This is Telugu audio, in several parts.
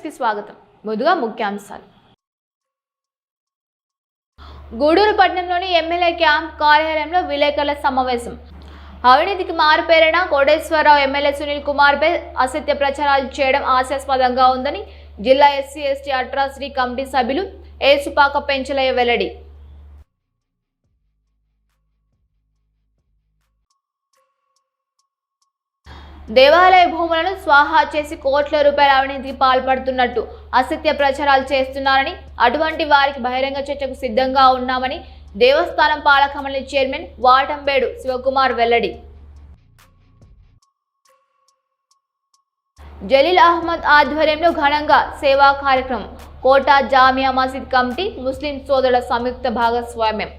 కి స్వాగతం. ముందుగా ముఖ్యాంశాలు. గూడూరు పట్టణంలోని ఎమ్మెల్యే క్యాంప్ కార్యాలయంలో విలేకరుల సమావేశం. అవినీతికి మారుపేరైన కోటేశ్వరరావు ఎమ్మెల్యే సునీల్ కుమార్ పై అసత్య ప్రచారాలు చేయడం హాస్యాస్పదంగా ఉందని జిల్లా ఎస్సీ ఎస్టీ అట్రాసిటీ కమిటీ సభ్యులు ఏసుపాక పెంచలయ్య వెల్లడి. దేవాలయ భూములను స్వాహా చేసి కోట్ల రూపాయల అవినీతికి పాల్పడుతున్నట్టు అసత్య ప్రచారాలు చేస్తున్నారని, అటువంటి వారికి బహిరంగ చర్చకు సిద్ధంగా ఉన్నామని దేవస్థానం పాలక మండలి చైర్మన్ వాటంబేడు శివకుమార్ వెల్లడి. జలీల్ అహ్మద్ ఆధ్వర్యంలో ఘనంగా సేవా కార్యక్రమం. కోటా జామియా మసీద్ కమిటీ ముస్లిం సోదరుల సంయుక్త భాగస్వామ్యం.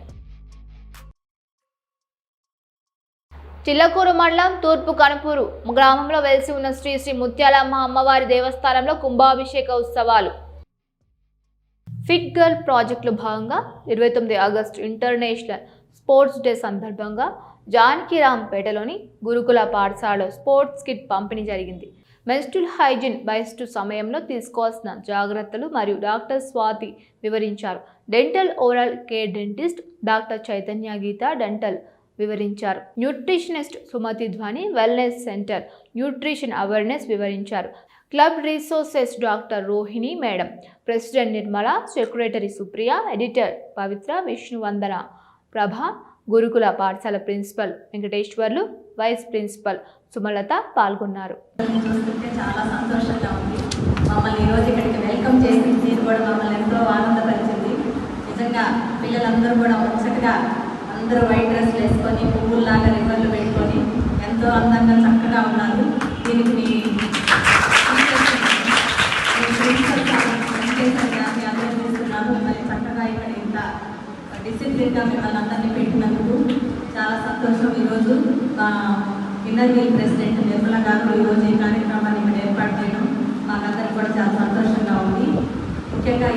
చిల్లకూరు మండలం తూర్పు కనుపూరు గ్రామంలో వెలిసి ఉన్న శ్రీ శ్రీ ముత్యాలమ్మ అమ్మవారి దేవస్థానంలో కుంభాభిషేక ఉత్సవాలు. ఫిట్ గర్ల్ ప్రాజెక్టులో భాగంగా 29 ఆగస్టు ఇంటర్నేషనల్ స్పోర్ట్స్ డే సందర్భంగా జానకిరాంపేటలోని గురుకుల పాఠశాలలో స్పోర్ట్స్ కిట్ పంపిణీ జరిగింది. మెన్స్ట్రుల్ హైజీన్ బయస్టు సమయంలో తీసుకోవాల్సిన జాగ్రత్తలు మరియు డాక్టర్ స్వాతి వివరించారు. Dental oral care dentist doctor Chaitanya Geetha dental వివరించారు. Nutritionist Sumathi Dhwani wellness centre nutrition awareness వివరించారు. Club resources doctor Rohini madam, president Nirmala, secretary Supriya, editor Pavithra, Vishnuvandana, Prabha, గురుకుల పాఠశాల principal Venkateswarlu, vice principal Sumalatha పాల్గొన్నారు. చాలా సంతోషంగా ఉంది. మమ్మల్ని ఈరోజు ఇక్కడికి వెల్కమ్ చేసి కూడా మమ్మల్ని ఎంతో ఆనందపరిచింది. నిజంగా పిల్లలందరూ కూడా ముచ్చటగా అందరూ వైట్ డ్రెస్లు వేసుకొని పువ్వుల్లాగా రిబ్బన్లు పెట్టుకొని ఎంతో అందంగా చక్కగా ఉన్నారు. దీనికి మీ అందరూ మిమ్మల్ని చక్కగా ఇక్కడ ఇంత డిసిప్లిన్గా మిమ్మల్ని అందరినీ పెట్టినందుకు చాలా సంతోషం. ఈరోజు మా ఇన్నర్ వీల్ ప్రెసిడెంట్ నిర్మల గారు ఈరోజు ఈ కార్యక్రమాన్ని ఇక్కడ ఏర్పాటు చేయడం మాకందరికి కూడా చాలా సంతోషంగా ఉంది. ముఖ్యంగా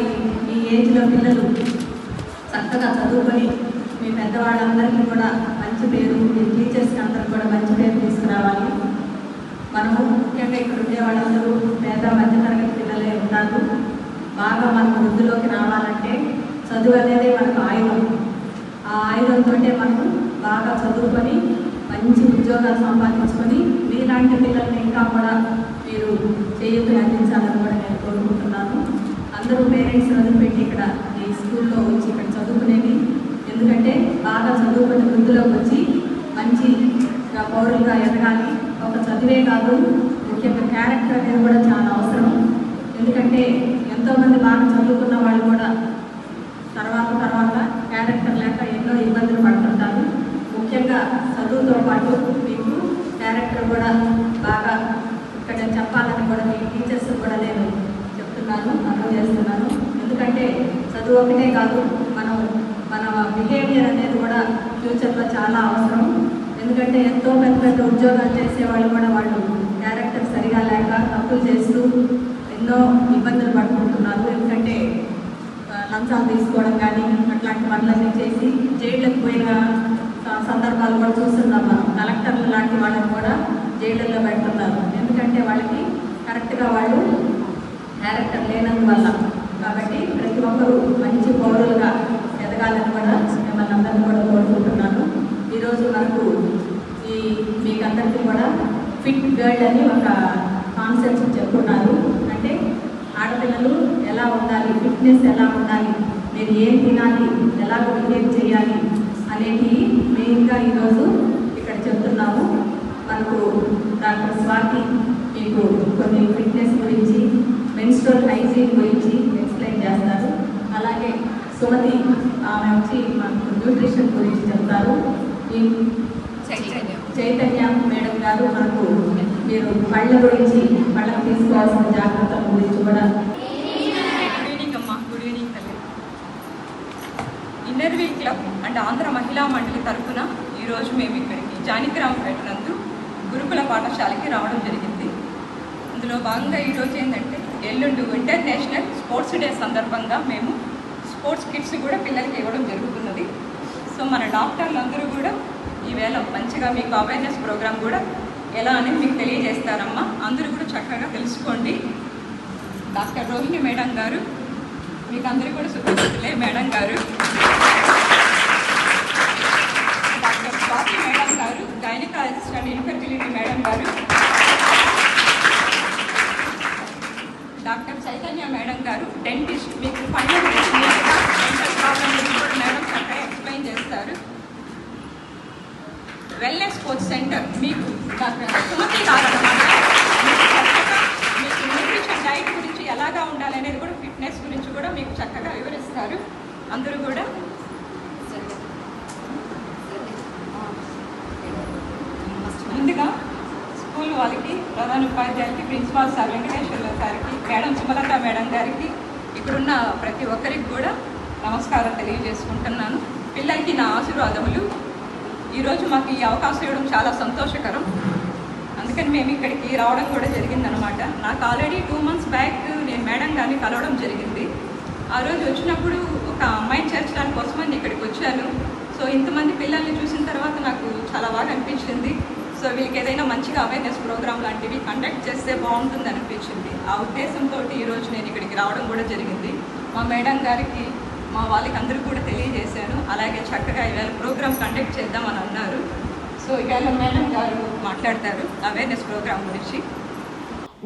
ఈ ఏజ్లో పిల్లలు చక్కగా చదువుకొని మీ పెద్దవాళ్ళందరికీ కూడా మంచి పేరు, మీ టీచర్స్కి అందరికీ కూడా మంచి పేరు తీసుకురావాలి. మనము ముఖ్యంగా ఇక్కడ ఉండే వాళ్ళందరూ పేద మధ్యతరగతి పిల్లలే ఉంటారు. బాగా మనకు వృద్ధిలోకి రావాలంటే చదువు అనేది మనకు ఆయుధం. ఆ ఆయుధంతో మనము బాగా చదువుకొని మంచి ఉద్యోగాలు సంపాదించుకొని మీలాంటి పిల్లల్ని ఇంకా కూడా మీరు చేయూతని అందించాలని కూడా నేను కోరుకుంటున్నాను. అందరూ పేరెంట్స్ వదిలిపెట్టి ఇక్కడ ఈ స్కూల్లో వచ్చి ఇక్కడ చదువుకునేది, ఎందుకంటే బాగా చదువుకుని వృద్ధిలోకి వచ్చి మంచి పౌరులుగా ఎదగాలి. ఒక చదివే కాదు, ముఖ్యంగా క్యారెక్టర్ అనేది కూడా చాలా అవసరం. ఎందుకంటే ఎంతోమంది బాగా చదువుకున్న వాళ్ళు కూడా తర్వాత క్యారెక్టర్ లేక ఎన్నో ఇబ్బందులు పడుతుంటారు. ముఖ్యంగా చదువుతో పాటు మీకు క్యారెక్టర్ కూడా బాగా ఇక్కడ చెప్పాలని కూడా మీ టీచర్స్ కూడా నేను చెప్తున్నాను, అర్థం చేస్తున్నాను. ఎందుకంటే చదువు ఒకటే కాదు, మన బిహేవియర్ అనేది కూడా ఫ్యూచర్లో చాలా అవసరం. ఎందుకంటే ఎంతో పెద్ద ఉద్యోగాలు చేసేవాళ్ళు కూడా వాళ్ళు క్యారెక్టర్ సరిగా లేక తప్పులు చేస్తూ ఎన్నో ఇబ్బందులు పడుకుంటున్నారు. ఎందుకంటే లంచాలు తీసుకోవడం కానీ అట్లాంటి పనులన్నీ చేసి జైళ్ళకు పోయిన సందర్భాలు కూడా చూస్తున్నాం మనం. కలెక్టర్లు లాంటి వాళ్ళని కూడా జైళ్ళల్లో పెడుతున్నారు. ఎందుకంటే వాళ్ళకి కరెక్ట్గా వాళ్ళు క్యారెక్టర్ లేనందువల్ల. కాబట్టి ప్రతి ఒక్కరూ మంచి పౌరులుగా ఎదగాలని కూడా మిమ్మల్ని అందరినీ కూడా కోరుకుంటున్నాను. ఈరోజు మనకు మీకందరికీ కూడా ఫిట్ గర్ల్ అని ఒక కాన్సెప్ట్ చెప్పుకున్నారు. అంటే ఆడపిల్లలు ఎలా ఉండాలి, ఫిట్నెస్ ఎలా ఉండాలి, మీరు ఏం తినాలి, ఎలా బిహేవ్ చేయాలి అనేది మెయిన్గా ఈరోజు ఇక్కడ చెప్తున్నాము. మనకు డాక్టర్ స్వాతి మీకు కొన్ని ఫిట్నెస్ గురించి, మెన్స్ట్రువల్ హైజీన్ గురించి ఎక్స్ప్లెయిన్ చేస్తారు. అలాగే సుమతి ఆమె వచ్చి మనకు న్యూట్రిషన్ గురించి చెప్తారు. ఈ చైతన్య మేడం గారు మనకు మీరు పళ్ళ గురించి, పళ్ళకు తీసుకోవాల్సిన జాగ్రత్తల గురించి కూడా. గుడ్ ఈవినింగ్ అమ్మా. గుడ్ ఈవినింగ్ తల్లి. Inner wheel club and Andhra Mahila Mandali తరఫున ఈరోజు మేము ఇక్కడికి జానకిరాంపేట నందు గురుకుల పాఠశాలకి రావడం జరిగింది. అందులో భాగంగా ఈరోజు ఏంటంటే ఎల్లుండి ఇంటర్నేషనల్ స్పోర్ట్స్ డే సందర్భంగా మేము స్పోర్ట్స్ కిట్స్ కూడా పిల్లలకి ఇవ్వడం జరుగుతున్నది. సో మన డాక్టర్లు అందరూ కూడా ఈవేళ మంచిగా మీకు అవేర్నెస్ ప్రోగ్రామ్ కూడా ఎలా అనేది మీకు తెలియజేస్తారమ్మా. అందరూ కూడా చక్కగా తెలుసుకోండి. డాక్టర్ డాక్టర్ రోహిణి మేడం గారు, మీకు అందరికీ కూడా సుపరిచితులే మేడం గారు. డాక్టర్ స్వాతి మేడం గారు, గైనకాలజిస్ట్ అండ్ ఇన్ఫెర్టిలిటీ మేడం గారు. డాక్టర్ చైతన్య మేడం గారు, డెంటిస్ట్. మీకు ఫైనల్ డెంటల్ ప్రాబ్లమ్ గురించి కూడా మేడం చక్కగా ఎక్స్ప్లెయిన్ చేస్తారు. వెల్నెస్ కోచ్ సెంటర్ మీకు డాక్టర్ సుమతి గారు అన్నమాట. మీకు న్యూట్రిషన్ డైట్ గురించి ఎలాగా ఉండాలి అనేది కూడా, ఫిట్నెస్ గురించి కూడా మీకు చక్కగా వివరిస్తారు. అందరూ కూడా ముందుగా స్కూల్ వాళ్ళకి, ప్రధాన ఉపాధ్యాయులకి, ప్రిన్సిపాల్ సార్ వెంకటేశ్వర్ల సార్కి, మేడం సుమలత మేడం గారికి, ఇక్కడున్న ప్రతి ఒక్కరికి కూడా నమస్కారం తెలియజేసుకుంటున్నాను. పిల్లలకి నా ఆశీర్వాదములు. ఈరోజు మాకు ఈ అవకాశం ఇవ్వడం చాలా సంతోషకరం. అందుకని మేము ఇక్కడికి రావడం కూడా జరిగిందనమాట. నాకు ఆల్రెడీ 2 months బ్యాక్ నేను మేడం గారిని కలవడం జరిగింది. ఆ రోజు వచ్చినప్పుడు ఒక అమ్మాయిని చేర్చడానికి కోసమని ఇక్కడికి వచ్చాను. సో ఇంతమంది పిల్లల్ని చూసిన తర్వాత నాకు చాలా బాగా అనిపించింది. సో వీళ్ళకి ఏదైనా మంచిగా అవేర్నెస్ ప్రోగ్రామ్ లాంటివి కండక్ట్ చేస్తే బాగుంటుంది అనిపించింది. ఆ ఉద్దేశంతో ఈరోజు నేను ఇక్కడికి రావడం కూడా జరిగింది. మా మేడం గారికి, మా వాళ్ళకి అందరికీ కూడా తెలియజేశాను. అలాగే చక్కగా ఇవాళ ప్రోగ్రామ్ కండక్ట్ చేద్దామని అన్నారు. సో ఇవాళ మేడం గారు మాట్లాడతారు అవేర్నెస్ ప్రోగ్రామ్ గురించి.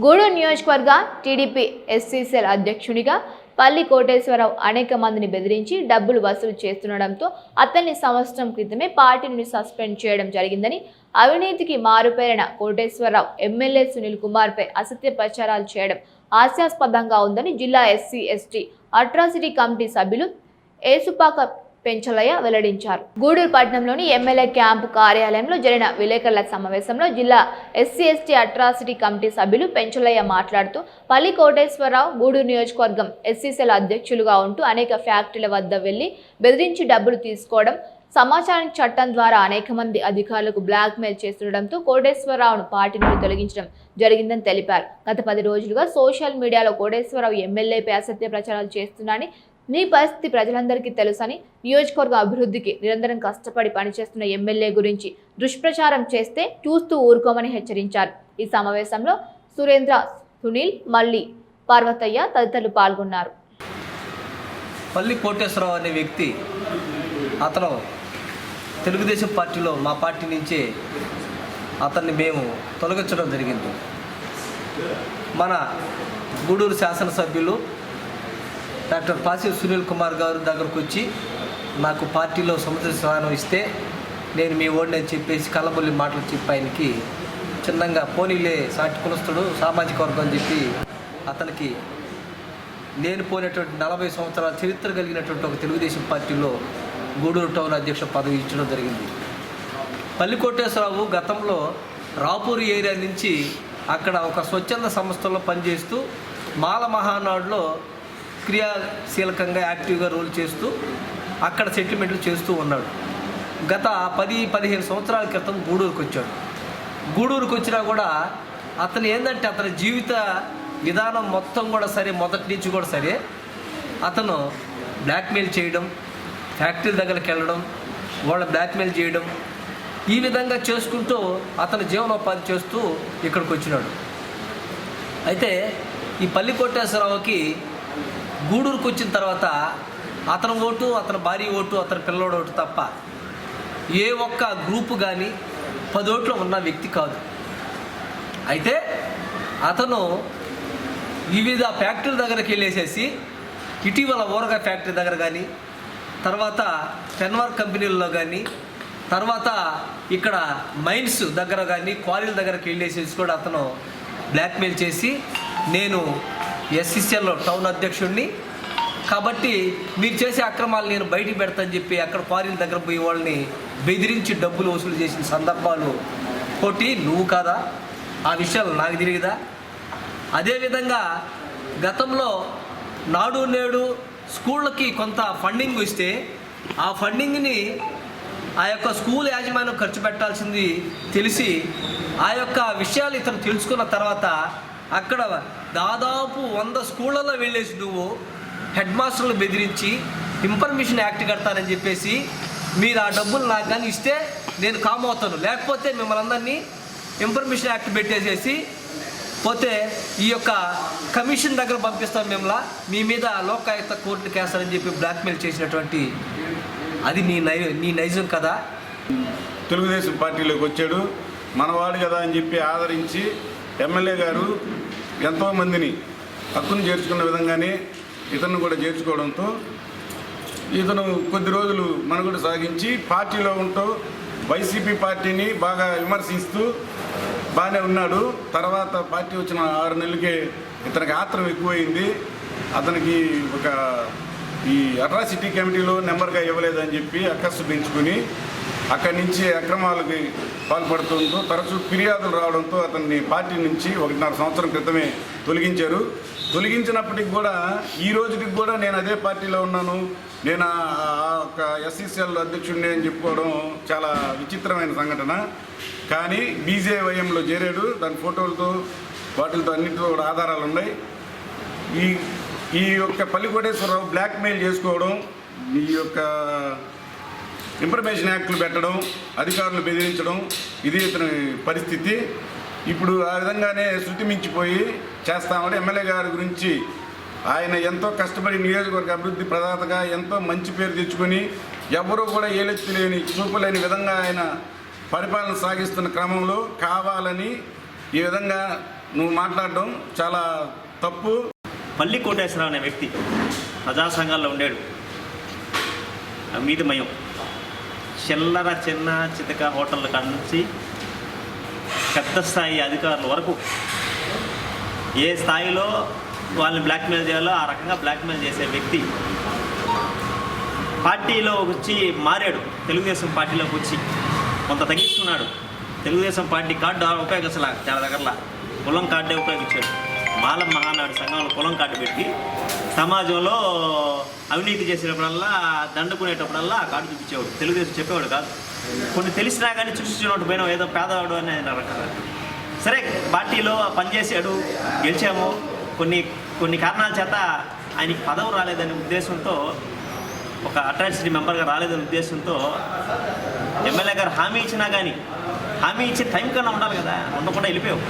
గూడూరు నియోజకవర్గ టీడీపీ ఎస్సీ సెల్ అధ్యక్షునిగా పల్లి కోటేశ్వరరావు అనేక మందిని బెదిరించి డబ్బులు వసూలు చేస్తుండడంతో అతన్ని సంవత్సరం క్రితమే పార్టీ నుండి సస్పెండ్ చేయడం జరిగిందని, అవినీతికి మారుపేరిన కోటేశ్వరరావు ఎమ్మెల్యే సునీల్ కుమార్పై అసత్య ప్రచారాలు చేయడం హాస్యాస్పదంగా ఉందని జిల్లా ఎస్సీ ఎస్టీ అట్రాసిటీ కమిటీ సభ్యులు ఏసుపాక పెంచలయ్య వెల్లడించారు. గూడూరు పట్టణంలోని ఎమ్మెల్యే క్యాంపు కార్యాలయంలో జరిగిన విలేకరుల సమావేశంలో జిల్లా ఎస్సీ ఎస్టీ అట్రాసిటీ కమిటీ సభ్యులు పెంచలయ్య మాట్లాడుతూ, పల్లి కోటేశ్వరరావు గూడూరు నియోజకవర్గం ఎస్సీ సెల్ అధ్యక్షులుగా ఉంటూ అనేక ఫ్యాక్టరీల వద్ద వెళ్లి బెదిరించి డబ్బులు తీసుకోవడం, సమాచారం చట్టం ద్వారా అనేక మంది అధికారులకు బ్లాక్మెయిల్ చేస్తుండడంతో కోటేశ్వరరావును పార్టీ నుండి తొలగించడం జరిగిందని తెలిపారు. గత 10 రోజులుగా సోషల్ మీడియాలో కోటేశ్వరరావు ఎమ్మెల్యేపై అసత్య ప్రచారాలు చేస్తున్నారని, నీ పరిస్థితి ప్రజలందరికీ తెలుసని, నియోజకవర్గ అభివృద్ధికి నిరంతరం కష్టపడి పనిచేస్తున్న ఎమ్మెల్యే గురించి దుష్ప్రచారం చేస్తే చూస్తూ ఊరుకోమని హెచ్చరించారు. ఈ సమావేశంలో సురేంద్ర, సునీల్, మల్లి, పార్వతయ్య తదితరులు పాల్గొన్నారు. పల్లి కోటేశ్వరరావు అనే వ్యక్తి, అతను తెలుగుదేశం పార్టీలో మా పార్టీ నుంచే అతన్ని మేము తొలగించడం జరిగింది. మన గూడూరు శాసనసభ్యులు డాక్టర్ పాసి సునీల్ కుమార్ గారు దగ్గరకు వచ్చి నాకు పార్టీలో సముద్ర స్థానం ఇస్తే నేను మీ ఓడిని అని చెప్పేసి కళ్ళబొల్లి మాటలు చెప్పి ఆయనకి చిన్నంగా పోనీలే సాటి కులస్తుడు సామాజిక వర్గం అని చెప్పి అతనికి నేను పోయినటువంటి 40 సంవత్సరాల చరిత్ర కలిగినటువంటి ఒక తెలుగుదేశం పార్టీలో గూడూరు టౌన్ అధ్యక్ష పదవి ఇచ్చడం జరిగింది. పల్లి కోటేశ్వరరావు గతంలో రాపూర్ ఏరియా నుంచి అక్కడ ఒక స్వచ్ఛంద సంస్థలో పనిచేస్తూ మాల మహానాడులో క్రియాశీలకంగా యాక్టివ్గా రోల్ చేస్తూ అక్కడ సెటిల్మెంట్లు చేస్తూ ఉన్నాడు. గత 10-15 సంవత్సరాల క్రితం గూడూరుకు వచ్చాడు. గూడూరుకు వచ్చినా కూడా అతను ఏంటంటే అతని జీవిత విధానం మొత్తం కూడా సరే, మొదటి నుంచి కూడా సరే, అతను బ్లాక్మెయిల్ చేయడం, ఫ్యాక్టరీ దగ్గరికి వెళ్ళడం, వాళ్ళ బ్లాక్మెయిల్ చేయడం, ఈ విధంగా చేసుకుంటూ అతను జీవనోపాధి చేస్తూ ఇక్కడికి వచ్చినాడు. అయితే ఈ పల్లి కోటేశ్వరరావుకి గూడూరుకు వచ్చిన తర్వాత అతని ఓటు, అతని భార్య ఓటు, అతని పిల్లోడు ఓటు తప్ప ఏ ఒక్క గ్రూపు కానీ 10 ఓట్లు ఉన్న వ్యక్తి కాదు. అయితే అతను వివిధ ఫ్యాక్టరీల దగ్గరికి వెళ్ళేసేసి ఇటీవల ఊరగాయ ఫ్యాక్టరీ దగ్గర కానీ, తర్వాత పెన్వర్క్ కంపెనీల్లో కానీ, తర్వాత ఇక్కడ మైన్స్ దగ్గర కానీ, క్వారీల దగ్గరికి వెళ్ళేసేసి కూడా అతను బ్లాక్మెయిల్ చేసి నేను ఎస్సీసీఎల్లో టౌన్ అధ్యక్షుడిని కాబట్టి మీరు చేసే అక్రమాలు నేను బయటికి పెడతానని చెప్పి అక్కడ క్వారీల దగ్గర పోయి వాళ్ళని బెదిరించి డబ్బులు వసూలు చేసిన సందర్భాలు కోటి నువ్వు కాదా? ఆ విషయాలు నాకు తెలియదా? అదేవిధంగా గతంలో నాడు నేడు స్కూళ్ళకి కొంత ఫండింగ్ ఇస్తే ఆ ఫండింగ్ని ఆ యొక్క స్కూల్ యాజమాన్యం ఖర్చు పెట్టాల్సింది తెలిసి ఆ యొక్క విషయాలు ఇతను తెలుసుకున్న తర్వాత అక్కడ దాదాపు 100 స్కూళ్ళల్లో వెళ్ళేసి నువ్వు హెడ్ మాస్టర్లు బెదిరించి ఇన్ఫర్మేషన్ యాక్ట్ కడతానని చెప్పేసి మీరు ఆ డబ్బులు నాకు కానీ ఇస్తే నేను కామ్ అవుతాను, లేకపోతే మిమ్మల్ని అందరినీ ఇన్ఫర్మేషన్ యాక్ట్ పెట్టేసేసి పోతే ఈ యొక్క కమిషన్ దగ్గర పంపిస్తాం మేములా, మీ మీద లోకాయుక్త కోర్టు కేస్తారని చెప్పి బ్లాక్మెయిల్ చేసినటువంటి అది నీ నైజం కదా. తెలుగుదేశం పార్టీలోకి వచ్చాడు, మనవాడు కదా అని చెప్పి ఆదరించి ఎమ్మెల్యే గారు ఎంతోమందిని హక్కును చేర్చుకున్న విధంగానే ఇతను కూడా చేర్చుకోవడంతో ఇతను కొద్ది రోజులు మనుగడ సాగించి పార్టీలో ఉంటూ వైసీపీ పార్టీని బాగా విమర్శిస్తూ బాగానే ఉన్నాడు. తర్వాత పార్టీ వచ్చిన 6 నెలలకే ఇతనికి ఆత్రం ఎక్కువైంది. అతనికి ఒక ఈ అట్రాసిటీ కమిటీలో నెంబర్గా ఇవ్వలేదని చెప్పి అక్కస్సు పెంచుకుని అక్కడి నుంచి అక్రమాలకి పాల్పడుతుంటూ తరచూ ఫిర్యాదులు రావడంతో అతన్ని పార్టీ నుంచి 1.5 సంవత్సరం క్రితమే తొలగించారు. తొలగించినప్పటికి కూడా ఈ రోజుకి కూడా నేను అదే పార్టీలో ఉన్నాను, నేను ఒక ఎస్సీసీఎల్ అధ్యక్షుడిని అని చెప్పుకోవడం చాలా విచిత్రమైన సంఘటన. కానీ బీజేవైఎంలో చేరాడు, దాని ఫోటోలతో వాటితో అన్నింటితో కూడా ఆధారాలు ఉన్నాయి. ఈ యొక్క పల్లి కోటేశ్వరరావు బ్లాక్మెయిల్ చేసుకోవడం, ఈ యొక్క ఇన్ఫర్మేషన్ యాక్ట్లు పెట్టడం, అధికారులు బెదిరించడం, ఇది ఇతని పరిస్థితి. ఇప్పుడు ఆ విధంగానే శృతి మించిపోయి చేస్తామని ఎమ్మెల్యే గారి గురించి ఆయన ఎంతో కష్టపడి నియోజకవర్గ అభివృద్ధి ప్రదాతగా ఎంతో మంచి పేరు తెచ్చుకొని ఎవరూ కూడా ఏలెత్తి లేని చూపలేని విధంగా ఆయన పరిపాలన సాగిస్తున్న క్రమంలో కావాలని ఈ విధంగా నువ్వు మాట్లాడడం చాలా తప్పు. పల్లి కోటేశ్వరరావు అనే వ్యక్తి ప్రజా సంఘాల్లో ఉండాడు, అవినీతిమయం. చిల్లర చిన్న చితక హోటళ్ళ కాడ నుంచి పెద్ద స్థాయి అధికారుల వరకు ఏ స్థాయిలో వాళ్ళని బ్లాక్మెయిల్ చేయాలో ఆ రకంగా బ్లాక్మెయిల్ చేసే వ్యక్తి పార్టీలో వచ్చి మారాడు. తెలుగుదేశం పార్టీలోకి వచ్చి కొంత తగ్గించుకున్నాడు. తెలుగుదేశం పార్టీ కార్డు ఉపయోగించాల, చాలా దగ్గరలా కులం కార్డే ఉపయోగించాడు. మాల మహానాడు సంఘంలో కులం కార్డు పెట్టి సమాజంలో అవినీతి చేసేటప్పుడల్లా దండుకునేటప్పుడల్లా ఆ కార్డు చూపించేవాడు. తెలుగుదేశం చెప్పేవాడు కాదు. కొన్ని తెలిసినా కానీ చూపించినట్టు పోయినా ఏదో పేదవాడు అని రకాల. సరే, పార్టీలో పనిచేసాడు, గెలిచాము. కొన్ని కారణాల చేత ఆయనకి పదవి రాలేదనే ఉద్దేశంతో, ఒక అట్రాసిటీ మెంబర్గా రాలేదనే ఉద్దేశంతో ఎమ్మెల్యే గారు హామీ ఇచ్చినా కానీ హామీ ఇచ్చే టైం కన్నా ఉండాలి కదా, ఉండకుండా వెళ్ళిపోయావు.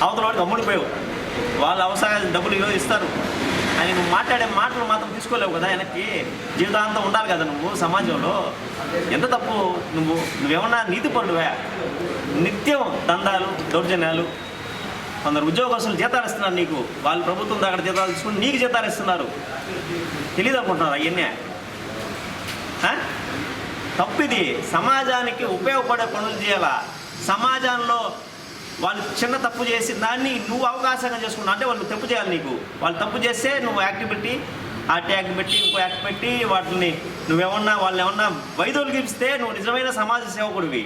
అవతల వాడికి అమ్ముడిపోయావు. వాళ్ళ అవసరం డబ్బులు ఈరోజు ఇస్తారు అని నువ్వు మాట్లాడే మాటలు మాత్రం తీసుకోలేవు కదా. వెనక్కి జీవితాంతం ఉండాలి కదా నువ్వు సమాజంలో. ఎంత తప్పు. నువ్వేమన్నా నీతిపరుడువా? నిత్యం దందాలు, దౌర్జన్యాలు. కొందరు ఉద్యోగస్తులు జీతాలు ఇస్తున్నారు నీకు, వాళ్ళు ప్రభుత్వం దగ్గర జీతాలు తీసుకుని నీకు జీతాలు ఇస్తున్నారు. తెలియదు అనుకుంటున్నారు అవన్నీ. తప్పిది. సమాజానికి ఉపయోగపడే పనులు చేయాలా. సమాజంలో వాళ్ళు చిన్న తప్పు చేసి దాన్ని నువ్వు అవకాశంగా చేసుకున్నావు అంటే వాళ్ళు తప్పు చేయాలి నీకు. వాళ్ళు తప్పు చేస్తే నువ్వు యాక్ట్ పెట్టి, ఆర్టీ యాక్ట్ పెట్టి, ఇంకో యాక్ట్ పెట్టి వాటిని వాళ్ళని ఏమన్నా వైదొలిగిస్తే నువ్వు నిజమైన సమాజ సేవకుడివి.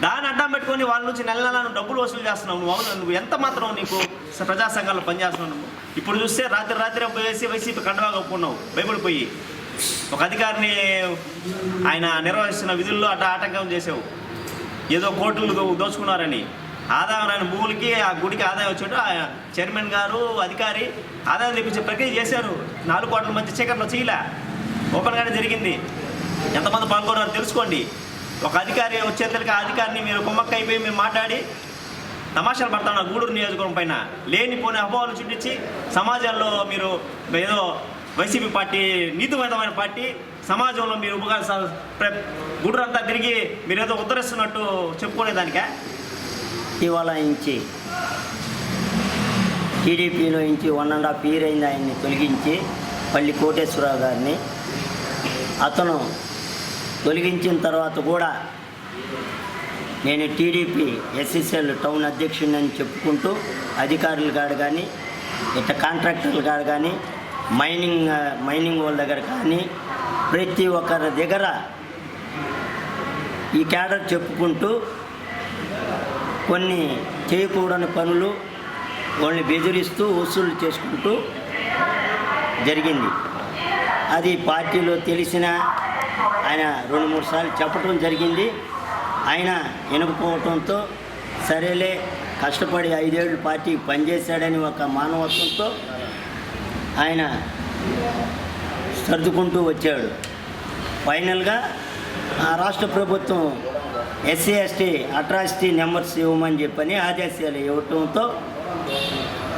దాన్ని అడ్డం పెట్టుకొని వాళ్ళ నుంచి నెల నువ్వు డబ్బులు వసూలు చేస్తున్నావు. నువ్వు ఎంత మాత్రం నీకు ప్రజా సంఘాల్లో పనిచేస్తున్నావు నువ్వు. ఇప్పుడు చూస్తే రాత్రి పోయేసి వైసీపీ కండవా కప్పుకున్నావు భయపడిపోయి. ఒక అధికారిని ఆయన నిర్వహిస్తున్న విధుల్లో ఆటంకం చేసావు. ఏదో కోర్టులు దోచుకున్నారని. ఆదాయం రాని భూములకి ఆ గుడికి ఆదాయం వచ్చాడు. ఆ చైర్మన్ గారు, అధికారి ఆదాయం తెప్పించే ప్రక్రియ చేశారు. 4 కోట్ల మధ్య చీకట్లో చేయలే, ఓపెన్గానే జరిగింది. ఎంతమంది పాల్గొన్నారో తెలుసుకోండి. ఒక అధికారి వచ్చేసరికి ఆ అధికారిని మీరు కుమ్మక్క అయిపోయి మీరు మాట్లాడి తమాషాలు పడతాను. గూడూరు నియోజకవర్గం పైన లేనిపోని అపోహలు చూపించి సమాజంలో మీరు ఏదో వైసీపీ పార్టీ నీతివంతమైన పార్టీ, సమాజంలో మీరు గూడూరు అంతా తిరిగి మీరు ఏదో ఉద్ధరిస్తున్నట్టు చెప్పుకునేదానికా? ఇవాళ నుంచి టీడీపీలో నుంచి 1.5 year అయింది ఆయన్ని తొలగించి పల్లి కోటేశ్వరరావు గారిని. అతను తొలగించిన తర్వాత కూడా నేను టీడీపీ ఎస్సీసీఎల్ టౌన్ అధ్యక్షుడిని అని చెప్పుకుంటూ అధికారుల కాడ కానీ, ఇట్లా కాంట్రాక్టర్ల కాడ కానీ, మైనింగ్ వాళ్ళ దగ్గర కానీ ప్రతి ఒక్కరి దగ్గర ఈ క్యాడర్ చెప్పుకుంటూ కొన్ని చేయకూడని పనులు వాళ్ళని బెదిరిస్తూ వసూలు చేసుకుంటూ జరిగింది. అది పార్టీలో తెలిసిన ఆయన 2-3 సార్లు చెప్పడం జరిగింది. ఆయన వినకపోవడంతో సరేలే కష్టపడి 5 ఏళ్ళు పార్టీకి పనిచేశాడని ఒక మానవత్వంతో ఆయన సర్దుకుంటూ వచ్చాడు. ఫైనల్గా రాష్ట్ర ప్రభుత్వం SC/ST అట్రాసిటీ నెంబర్స్ ఇవ్వమని చెప్పని ఆదేశాలు ఇవ్వటంతో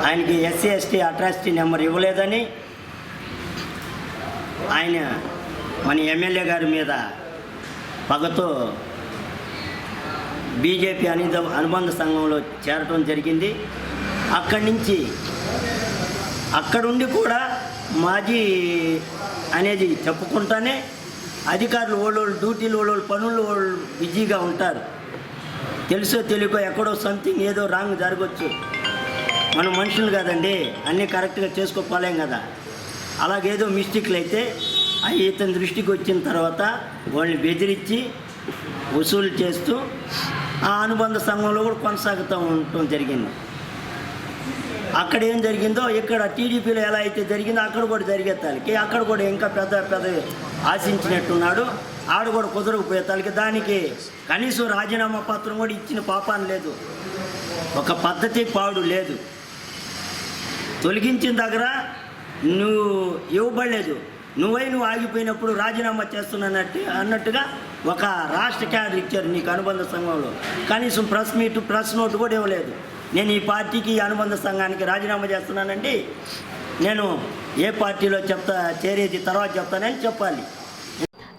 ఆయనకి ఎస్సీ ఎస్టీ అట్రాసిటీ నెంబర్ ఇవ్వలేదని ఆయన మన ఎమ్మెల్యే గారి మీద పగతో బీజేపీ అనుబంధ సంఘంలో చేరటం జరిగింది. అక్కడి నుంచి అక్కడుండి కూడా మాజీ అనేది చెప్పుకుంటానే అధికారులు వాళ్ళు డ్యూటీలు వాళ్ళు పనులు వాళ్ళు బిజీగా ఉంటారు. తెలుసో తెలియకో ఎక్కడో సంథింగ్ ఏదో రాంగ్ జరగచ్చు. మనం మనుషులు కదండి, అన్నీ కరెక్ట్గా చేసుకోపోలేం కదా. అలాగేదో మిస్టేక్లు అయితే అవి ఇతని దృష్టికి వచ్చిన తర్వాత వాళ్ళని బెదిరించి వసూలు చేస్తూ ఆ అనుబంధ సంఘంలో కూడా కొనసాగుతూ ఉండటం జరిగింది. అక్కడ ఏం జరిగిందో ఇక్కడ టీడీపీలో ఎలా అయితే జరిగిందో అక్కడ కూడా జరిగేతానికి అక్కడ కూడా ఇంకా పెద్ద ఆశించినట్టున్నాడు. ఆడ కూడా కుదరకపోయేతానికి దానికి కనీసం రాజీనామా పత్రం కూడా ఇచ్చిన పాపాన్ని లేదు. ఒక పద్ధతి పాడు లేదు. తొలగించిన దగ్గర నువ్వు ఇవ్వబడలేదు, నువ్వు ఆగిపోయినప్పుడు రాజీనామా చేస్తున్నట్టు అన్నట్టుగా ఒక రాష్ట్ర క్యాడర్ ఇచ్చారు నీకు అనుబంధ సంఘంలో. కనీసం ప్రెస్ నోట్ కూడా ఇవ్వలేదు. నేను ఈ పార్టీకి ఈ అనుబంధ సంఘానికి రాజీనామా చేస్తున్నానండి, నేను ఏ పార్టీలో చేరేది తర్వాత చెప్తానని చెప్పాలి.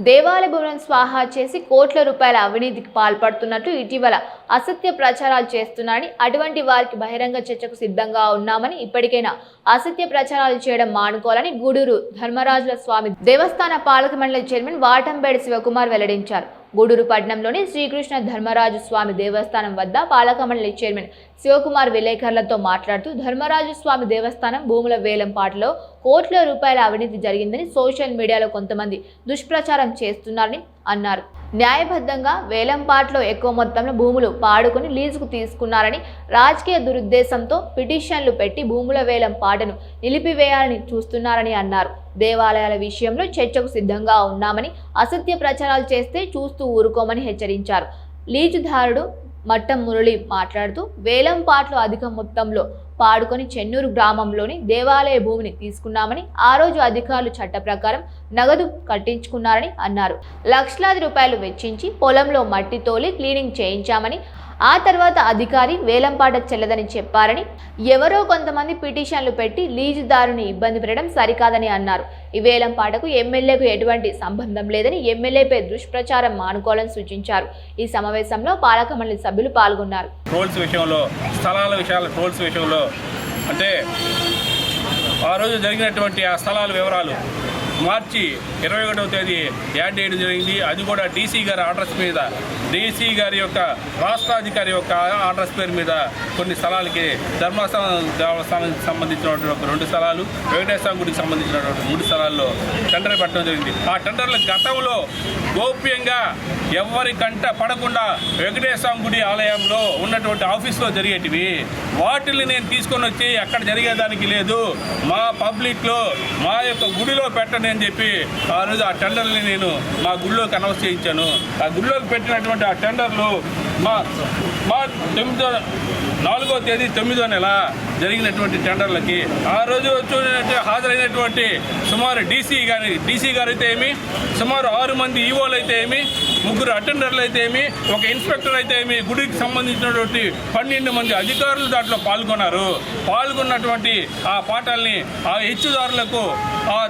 దేవాలయ భవనం స్వాహా చేసి కోట్ల రూపాయల అవినీతికి పాల్పడుతున్నట్టు ఇటీవల అసత్య ప్రచారాలు చేస్తున్నారని, అటువంటి వారికి బహిరంగ చర్చకు సిద్ధంగా ఉన్నామని, ఇప్పటికైనా అసత్య ప్రచారాలు చేయడం మానుకోవాలని గూడూరు ధర్మరాజుల స్వామి దేవస్థాన పాలక మండలి చైర్మన్ వాటంబేడి శివకుమార్ వెల్లడించారు. గూడూరు పట్టణంలోని శ్రీకృష్ణ ధర్మరాజు స్వామి దేవస్థానం వద్ద పాలక మండలి చైర్మన్ శివకుమార్ విలేకరులతో మాట్లాడుతూ ధర్మరాజు స్వామి దేవస్థానం భూముల వేలంపాటలో కోట్ల రూపాయల అవినీతి జరిగిందని సోషల్ మీడియాలో కొంతమంది దుష్ప్రచారం చేస్తున్నారని అన్నారు. న్యాయబద్ధంగా వేలంపాట్లో ఎక్కువ మొత్తంలో భూములు పాడుకొని లీజుకు తీసుకున్నారని, రాజకీయ దురుద్దేశంతో పిటిషన్లు పెట్టి భూముల వేలం పాటను నిలిపివేయాలని చూస్తున్నారని అన్నారు. దేవాలయాల విషయంలో చర్చకు సిద్ధంగా ఉన్నామని, అసత్య ప్రచారాలు చేస్తే చూస్తూ ఊరుకోమని హెచ్చరించారు. లీజుదారుడు మట్టం మురళి మాట్లాడుతూ వేలంపాట్లో అధిక మొత్తంలో పాడుకొని చెన్నూరు గ్రామంలోని దేవాలయ భూమిని తీసుకున్నామని, ఆ రోజు అధికారులు చట్ట ప్రకారం నగదు కట్టించుకున్నారని అన్నారు. లక్షలాది రూపాయలు వెచ్చించి పొలంలో మట్టి తోలి క్లీనింగ్ చేయించామని, ఆ తర్వాత అధికారి వేలంపాట చెల్లదని చెప్పారని, ఎవరో కొంతమంది పిటిషన్లు పెట్టి లీజుదారుని ఇబ్బంది పెట్టడం సరికాదని అన్నారు. ఈ వేలంపాటకు ఎమ్మెల్యేకు ఎటువంటి సంబంధం లేదని, ఎమ్మెల్యేపై దుష్ప్రచారం మానుకోవాలని సూచించారు. ఈ సమావేశంలో పాలక మండలి సభ్యులు పాల్గొన్నారు. ట్రోల్స్ విషయంలో, స్థలాల విషయాల ట్రోల్స్ విషయంలో అంటే ఆ రోజు జరిగినటువంటి ఆ స్థలాల వివరాలు మార్చి 21వ తేదీ యాడ్ చేయడం జరిగింది. అది కూడా డీసీ గారి అడ్రస్ మీద, డీసీ గారి యొక్క రాష్ట్రాధికారి యొక్క అడ్రస్ పేరు మీద కొన్ని స్థలాలకి ధర్మస్థానం దేవస్థానానికి సంబంధించినటువంటి ఒక 2 స్థలాలు, వెంకటేశ్వర గుడికి సంబంధించినటువంటి 3 స్థలాల్లో టెండర్ పెట్టడం జరిగింది. ఆ టెండర్ల గతంలో గోప్యంగా ఎవరి కంట పడకుండా వెంకటేశ్వర గుడి ఆలయంలో ఉన్నటువంటి ఆఫీస్లో జరిగేటివి. వాటిని నేను తీసుకొని వచ్చి అక్కడ జరిగేదానికి లేదు, మా పబ్లిక్లో మా యొక్క గుడిలో పెట్టండి అని చెప్పి ఆ రోజు ఆ టెండర్ని నేను మా గుడిలోకి అనౌన్స్ చేయించాను. ఆ గుడిలోకి పెట్టినటువంటి ఆ టెండర్లు మా 4వ తేదీ 9వ నెల జరిగినటువంటి టెండర్లకి ఆ రోజు హాజరైనటువంటి సుమారు డీసీ గారు అయితే ఏమి, సుమారు 6 మంది ఈవోలు అయితే ఏమి, 3 అటెండర్లు అయితే ఏమి, ఒక ఇన్స్పెక్టర్ అయితే ఏమి, గుడికి సంబంధించినటువంటి 12 మంది అధికారులు దాంట్లో పాల్గొన్నటువంటి ఆ పాఠాలని ఆ హెచ్చుదారులకు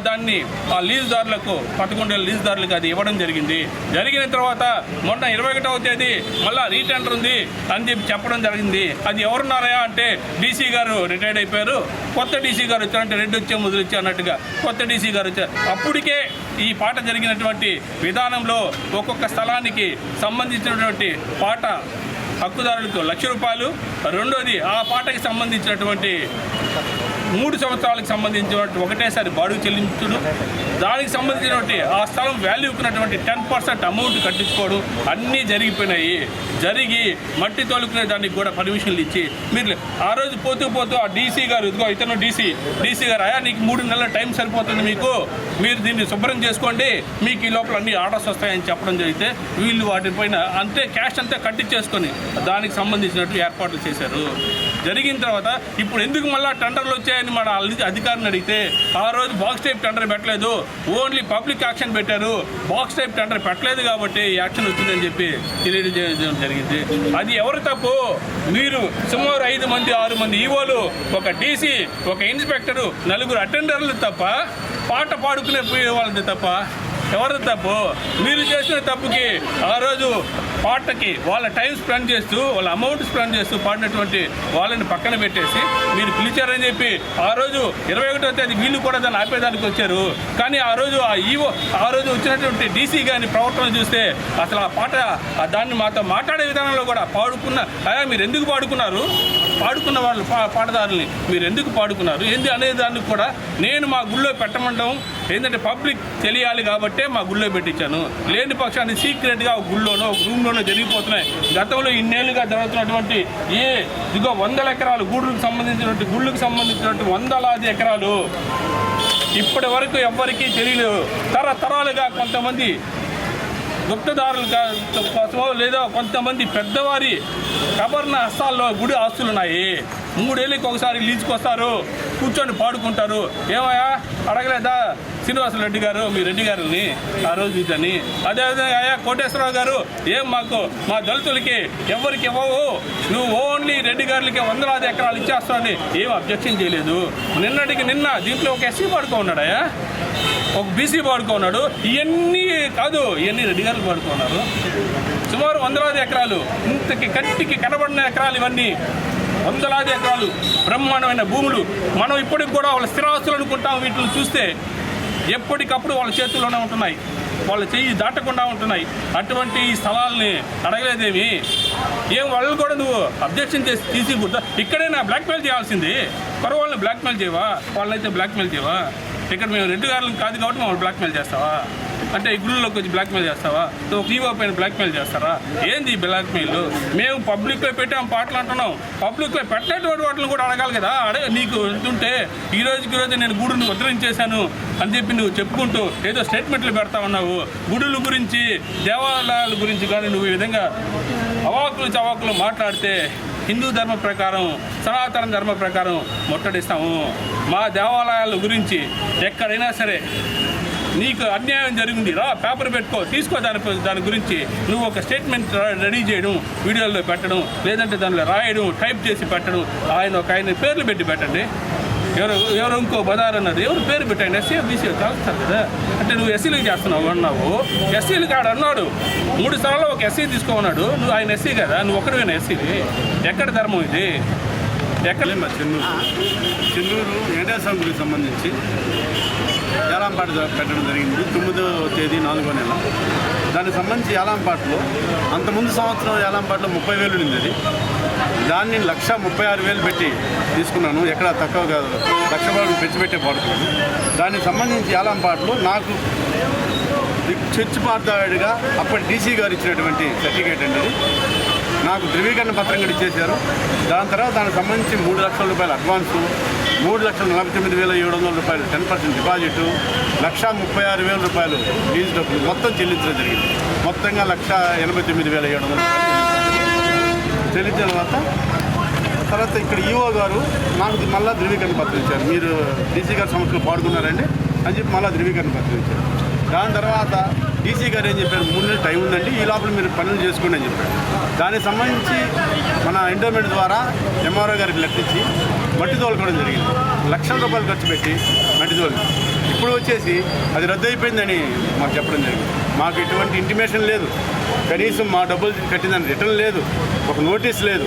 దాన్ని ఆ లీజుదారులకు 11 లీజుదారులకు అది ఇవ్వడం జరిగింది. జరిగిన తర్వాత మొన్న 21వ తేదీ మళ్ళీ రీటెండర్ ఉంది అని చెప్పి చెప్పడం జరిగింది. అది ఎవరున్నారా అంటే డీసీ గారు రిటైర్డ్ అయిపోయారు, కొత్త డీసీ గారు వచ్చారంటే రెడ్డి వచ్చే ముదురు అన్నట్టుగా కొత్త డీసీ గారు వచ్చారు. అప్పటికే ఈ పాట జరిగినటువంటి విధానంలో ఒక్కొక్క స్థలానికి సంబంధించినటువంటి పాట హక్కుదారులకు ₹1,00,000, రెండోది ఆ పాటకి సంబంధించినటువంటి 3 సంవత్సరాలకు సంబంధించినటువంటి ఒకటేసారి బాడుగు చెల్లించడం, దానికి సంబంధించినటువంటి ఆ స్థలం వాల్యూకున్నటువంటి 10% అమౌంట్ కట్టించుకోవడం అన్నీ జరిగి మట్టి తోలుకునే దానికి కూడా పర్మిషన్లు ఇచ్చి మీరు ఆ రోజు పోతూ ఆ డీసీ గారు, ఇదిగో ఇతను డీసీ గారు, అయ్యా నీకు 3 నెలల టైం సరిపోతుంది, మీరు దీన్ని శుభ్రం చేసుకోండి, మీకు ఈ లోపల అన్ని ఆర్డర్స్ వస్తాయని చెప్పడం జరిగితే వీళ్ళు వాటిపైన అంతే క్యాష్ అంతా కట్టించేసుకొని దానికి సంబంధించినట్టు ఏర్పాట్లు చేశారు. జరిగిన తర్వాత ఇప్పుడు ఎందుకు మళ్ళీ టెండర్లు వచ్చాయని మన అధికారిని అడిగితే ఆ రోజు బాక్స్ టైప్ టెండర్ పెట్టలేదు, ఓన్లీ పబ్లిక్ యాక్షన్ పెట్టారు, బాక్స్ టైప్ టెండర్ పెట్టలేదు కాబట్టి యాక్షన్ వచ్చిందని చెప్పి తెలియజేయడం జరిగింది. అది ఎవరు తప్పు? మీరు సుమారు 5 మంది 6 మంది ఈవోలు, ఒక డీసీ, ఒక ఇన్స్పెక్టరు, 4 అటెండర్లు తప్ప, పాట పాడుకునే పోయే వాళ్ళది తప్ప ఎవరిది తప్పు? మీరు చేసిన తప్పుకి ఆ రోజు పాటకి వాళ్ళ టైం స్పెండ్ చేస్తూ, వాళ్ళ అమౌంట్ స్పెండ్ చేస్తూ పాడినటువంటి వాళ్ళని పక్కన పెట్టేసి మీరు పిలిచారని చెప్పి ఆ రోజు 21వ తేదీ వీళ్ళు కూడా దాన్ని ఆపేదానికి వచ్చారు. కానీ ఆ రోజు ఆ రోజు వచ్చినటువంటి డీసీ గారి ప్రవర్తన చూస్తే అసలు ఆ పాట దాన్ని మాతో మాట్లాడే విధానంలో కూడా మీరు ఎందుకు పాడుకున్నారు, పాడుకున్న వాళ్ళు పాటదారుల్ని మీరు ఎందుకు పాడుకున్నారు ఏంది అనే దానికి కూడా నేను మా గుళ్ళో పెట్టమంటాం. ఏంటంటే పబ్లిక్ తెలియాలి కాబట్టే మా గుళ్ళో పెట్టించాను. లేని పక్షాన్ని సీక్రెట్గా ఒక గుళ్ళోనో ఒక రూమ్లోనో జరిగిపోతున్నాయి. గతంలో ఇన్నేళ్ళుగా జరుగుతున్నటువంటి ఇదిగో 100 ఎకరాలు గుళ్ళకు సంబంధించినటువంటి 100 ఎకరాలు ఇప్పటి వరకు ఎవ్వరికీ తెలియలేదు. తరతరాలుగా కొంతమంది గుప్తదారులు కోసమో లేదా కొంతమంది పెద్దవారి కబర్న హస్తాల్లో గుడి ఆస్తులు ఉన్నాయి. 3 ఏళ్ళకి ఒకసారి లీజుకి వస్తారు, కూర్చొని పాడుకుంటారు. ఏమయ్యా అడగలేదా శ్రీనివాసరెడ్డి గారు మీ రెడ్డి గారిని ఆ రోజు ఇదని? అదేవిధంగా అయ్యా కోటేశ్వరరావు గారు మా దళితులకి ఎవరికి ఇవ్వవు, నువ్వు ఓన్లీ రెడ్డి గారికి 100 ఎకరాలు ఇచ్చేస్తావని ఏం అబ్జెక్షన్ చేయలేదు. నిన్నటికి నిన్న దీంట్లో ఒక ఎస్సీ పాడుకున్నాడయ్యా, ఒక బీసీ పాడుకున్నాడు. ఇవన్నీ కాదు, ఇవన్నీ రెడ్డి గారు పాడుకున్నారు. సుమారు 100 ఎకరాలు, ఇంతకి కంటికి కనబడిన ఎకరాలు, ఇవన్నీ 100 ఎకరాలు బ్రహ్మాండమైన భూములు. మనం ఇప్పటికి కూడా వాళ్ళ స్థిరాస్తులు అనుకుంటాం. వీటిని చూస్తే ఎప్పటికప్పుడు వాళ్ళ చేతుల్లోనే ఉంటున్నాయి, వాళ్ళ చెయ్యి దాటకుండా ఉంటున్నాయి. అటువంటి స్థలాల్ని అడగలేదేమి? ఏం వాళ్ళు కూడా నువ్వు అబ్జెక్షన్ చేసి తీసుకుంటా ఇక్కడైనా బ్లాక్మెయిల్ చేయాల్సింది. వాళ్ళని బ్లాక్మెయిల్ చేయవా? వాళ్ళైతే బ్లాక్మెయిల్ చేయవా? ఇక్కడ మేము రెడ్డి గారులకు కాదు కాబట్టి మమ్మల్ని బ్లాక్మెయిల్ చేస్తావా? అంటే ఈ గుళ్ళలోకి వచ్చి బ్లాక్మెయిల్ చేస్తావా? సో ఈవో పైన బ్లాక్మెయిల్ చేస్తారా? ఏంది బ్లాక్మెయిల్? మేము పబ్లిక్లో పెట్టాం పాటలు అంటున్నాం, పబ్లిక్లో పెట్టేటువంటి వాటిని కూడా అడగాలి కదా. నీకు ఎంతుంటే ఈ రోజు నేను గుడిని ఉద్ధరించేశాను అని చెప్పి నువ్వు చెప్పుకుంటూ ఏదో స్టేట్మెంట్లు పెడతా ఉన్నావు. గుడుల గురించి దేవాలయాల గురించి కానీ నువ్వు ఈ విధంగా చవాకులు మాట్లాడితే హిందూ ధర్మ ప్రకారం, సనాతన ధర్మ ప్రకారం ముట్టడిస్తాము. మా దేవాలయాల గురించి ఎక్కడైనా సరే నీకు అన్యాయం జరిగింది రా, పేపర్ పెట్టుకో, తీసుకో. దాని గురించి నువ్వు ఒక స్టేట్మెంట్ రెడీ చేయడం, వీడియోలో పెట్టడం, లేదంటే దానిలో రాయడం, టైప్ చేసి పెట్టడం. ఆయన పేర్లు పెట్టి పెట్టండి. ఎవరు ఇంకో బదారు అన్నారు, ఎవరు పేరు పెట్టండి. ఎస్సీ బీసీ కలుస్తారు కదా. అంటే నువ్వు ఎస్సీలకు చేస్తున్నావు అన్నావు. ఎస్సీలకు ఆడ అన్నాడు 3 సార్లు ఒక ఎస్సీ తీసుకోమన్నాడు. నువ్వు ఆయన ఎస్సీ కదా, నువ్వు ఒక్కడివైనా ఎస్సీది. ఎక్కడ ధర్మం ఇది? ఎక్కడ? చెన్నూరు వెంకటేశ్వర గుడికి సంబంధించి యాలాంపాట పెట్టడం జరిగింది 9వ తేదీ 4వ నెల. దానికి సంబంధించి యాలాంపాటలో అంతకుముందు సంవత్సరం యాలాంపాటలో 30,000 ఉంది. అది దాన్ని 1,36,000 పెట్టి తీసుకున్నాను. ఎక్కడ తక్కువ కాదు, 1,00,000 పెట్టి పాడుతున్నాను. దానికి సంబంధించి యాలాంపాటలో నాకు చర్చి పార్థాయుడిగా అప్పటి డీసీ గారు ఇచ్చినటువంటి సర్టిఫికేట్ అండి. నాకు ధృవీకరణ పత్రం కూడా ఇచ్చేశారు. దాని తర్వాత దానికి సంబంధించి 3 లక్షల రూపాయలు అడ్వాన్సు, 3,49,700 10% డిపాజిటు, 1,36,000 లీజు డబ్బులు మొత్తం చెల్లించడం జరిగింది. మొత్తంగా 1,89,700 చెల్లించిన తర్వాత ఇక్కడ ఈఓ గారు నాకు మళ్ళీ ధృవీకరణ పత్రం ఇచ్చారు. మీరు డీసీ గారి సంస్థలో పాడుకున్నారండి అని చెప్పి మళ్ళీ ధృవీకరణ పత్రం ఇచ్చారు. దాని తర్వాత డీసీ గారు ఏం చెప్పారు, 3 నెలలు టైం ఉందండి, ఈ లోపల మీరు పనులు చేసుకోండి అని చెప్పారు. దానికి సంబంధించి మన ఎండోమెంట్ ద్వారా ఎంఆర్ఓ గారికి లెక్కించి మట్టి తోలుకోవడం జరిగింది. 1,00,000 రూపాయలు ఖర్చు పెట్టి మట్టి తోలు. ఇప్పుడు వచ్చేసి అది రద్దు అయిపోయిందని మాకు చెప్పడం జరిగింది. మాకు ఎటువంటి ఇంటిమేషన్ లేదు, కనీసం మా డబ్బులు కట్టిందని రిటర్న్ లేదు, ఒక నోటీస్ లేదు.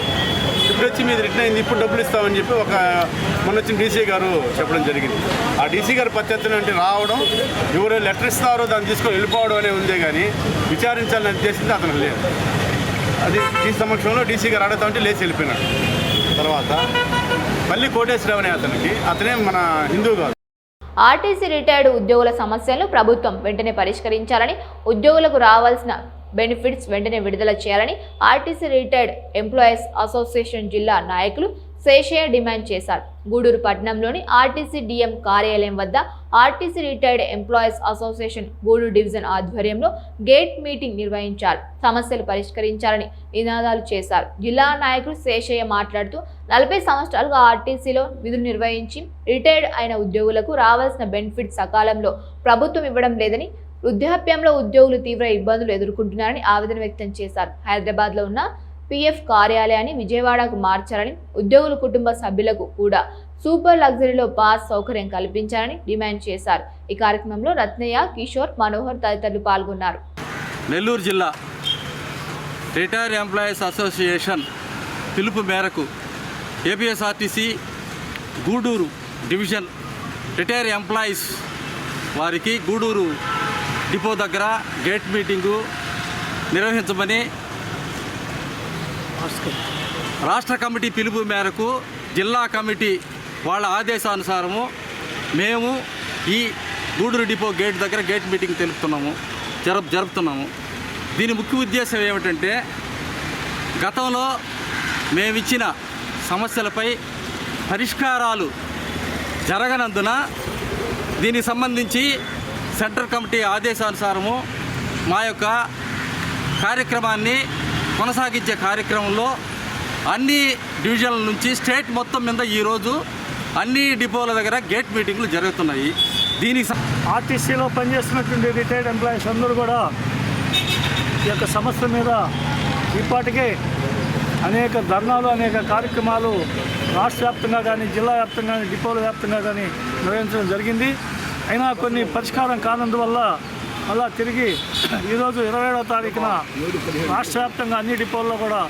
ఇప్పుడు వచ్చి మీది రిటర్న్ అయింది, ఇప్పుడు డబ్బులు ఇస్తామని చెప్పి మొన్న వచ్చిన డీసీ గారు చెప్పడం జరిగింది. ఆ డీసీ గారు పద్ధతిని అంటే రావడం, ఎవరు లెటర్ ఇస్తారో దాన్ని తీసుకొని వెళ్ళిపోవడం అనే ఉందే కానీ విచారించాలని చేసింది అతను లేదు. అది ఈ సమక్షంలో డీసీ గారు అడుగుతామంటే లేచి వెళ్ళిపోయినాడు. తర్వాత మళ్ళీ కోటేశ్వరరావు అనే అతనే మన హిందూ కాదు. ఆర్టీసీ రిటైర్డ్ ఉద్యోగుల సమస్యలను ప్రభుత్వం వెంటనే పరిష్కరించాలని, ఉద్యోగులకు రావాల్సిన బెనిఫిట్స్ వెంటనే విడుదల చేయాలని ఆర్టీసీ రిటైర్డ్ ఎంప్లాయీస్ అసోసియేషన్ జిల్లా నాయకులు శేషయ్య డిమాండ్ చేశారు. గూడూరు పట్టణంలోని ఆర్టీసీ డిఎం కార్యాలయం వద్ద RTC retired employees association Gudur division ఆధ్వర్యంలో గేట్ మీటింగ్ నిర్వహించారు. సమస్యలు పరిష్కరించాలని నినాదాలు చేశారు. జిల్లా నాయకుడు శేషయ్య మాట్లాడుతూ 40 సంవత్సరాలుగా ఆర్టీసీలో విధులు నిర్వహించి రిటైర్డ్ అయిన ఉద్యోగులకు రావాల్సిన బెనిఫిట్స్ సకాలంలో ప్రభుత్వం ఇవ్వడం లేదని, వృద్ధాప్యంలో ఉద్యోగులు తీవ్ర ఇబ్బందులు ఎదుర్కొంటున్నారని ఆవేదన వ్యక్తం చేశారు. హైదరాబాద్లో ఉన్న PF కార్యాలయాన్ని విజయవాడకు మార్చాలని, ఉద్యోగుల కుటుంబ సభ్యులకు కూడా సూపర్ లగ్జరీలో పాస్ సౌకర్యం కల్పించాలని డిమాండ్ చేశారు. ఈ కార్యక్రమంలో రత్నయ్య, కిషోర్, మనోహర్ తదితరులు పాల్గొన్నారు. నెల్లూరు జిల్లా రిటైర్డ్ ఎంప్లాయీస్ అసోసియేషన్ పిలుపు మేరకు APSRTC Gudur division retired employees వారికి గూడూరు డిపో దగ్గర గేట్ మీటింగు నిర్వహించమని రాష్ట్ర కమిటీ పిలుపు మేరకు జిల్లా కమిటీ వాళ్ళ ఆదేశానుసారము మేము ఈ గూడూరు డిపో గేట్ దగ్గర గేట్ మీటింగ్ జరుపుతున్నాము. దీని ముఖ్య ఉద్దేశం ఏమిటంటే, గతంలో మేమిచ్చిన సమస్యలపై పరిష్కారాలు జరగనందున దీనికి సంబంధించి సెంట్రల్ కమిటీ ఆదేశానుసారము మా యొక్క కార్యక్రమాన్ని కొనసాగించే కార్యక్రమంలో అన్ని డివిజన్ల నుంచి స్టేట్ మొత్తం మీద ఈరోజు అన్ని డిపోల దగ్గర గేట్ మీటింగ్లు జరుగుతున్నాయి. దీనికి ఆర్టీసీలో పనిచేస్తున్నటువంటి రిటైర్డ్ ఎంప్లాయీస్ అందరూ కూడా ఈ యొక్క సమస్య మీద ఇప్పటికే అనేక ధర్నాలు, అనేక కార్యక్రమాలు రాష్ట్ర వ్యాప్తంగా కానీ, జిల్లా వ్యాప్తంగా కానీ, డిపోల వ్యాప్తంగా కానీ నిర్వహించడం జరిగింది. అయినా కొన్ని పరిష్కారం కానందువల్ల అలా తిరిగి ఈరోజు 27వ తారీఖున రాష్ట్ర వ్యాప్తంగా అన్ని డిపోల్లో కూడా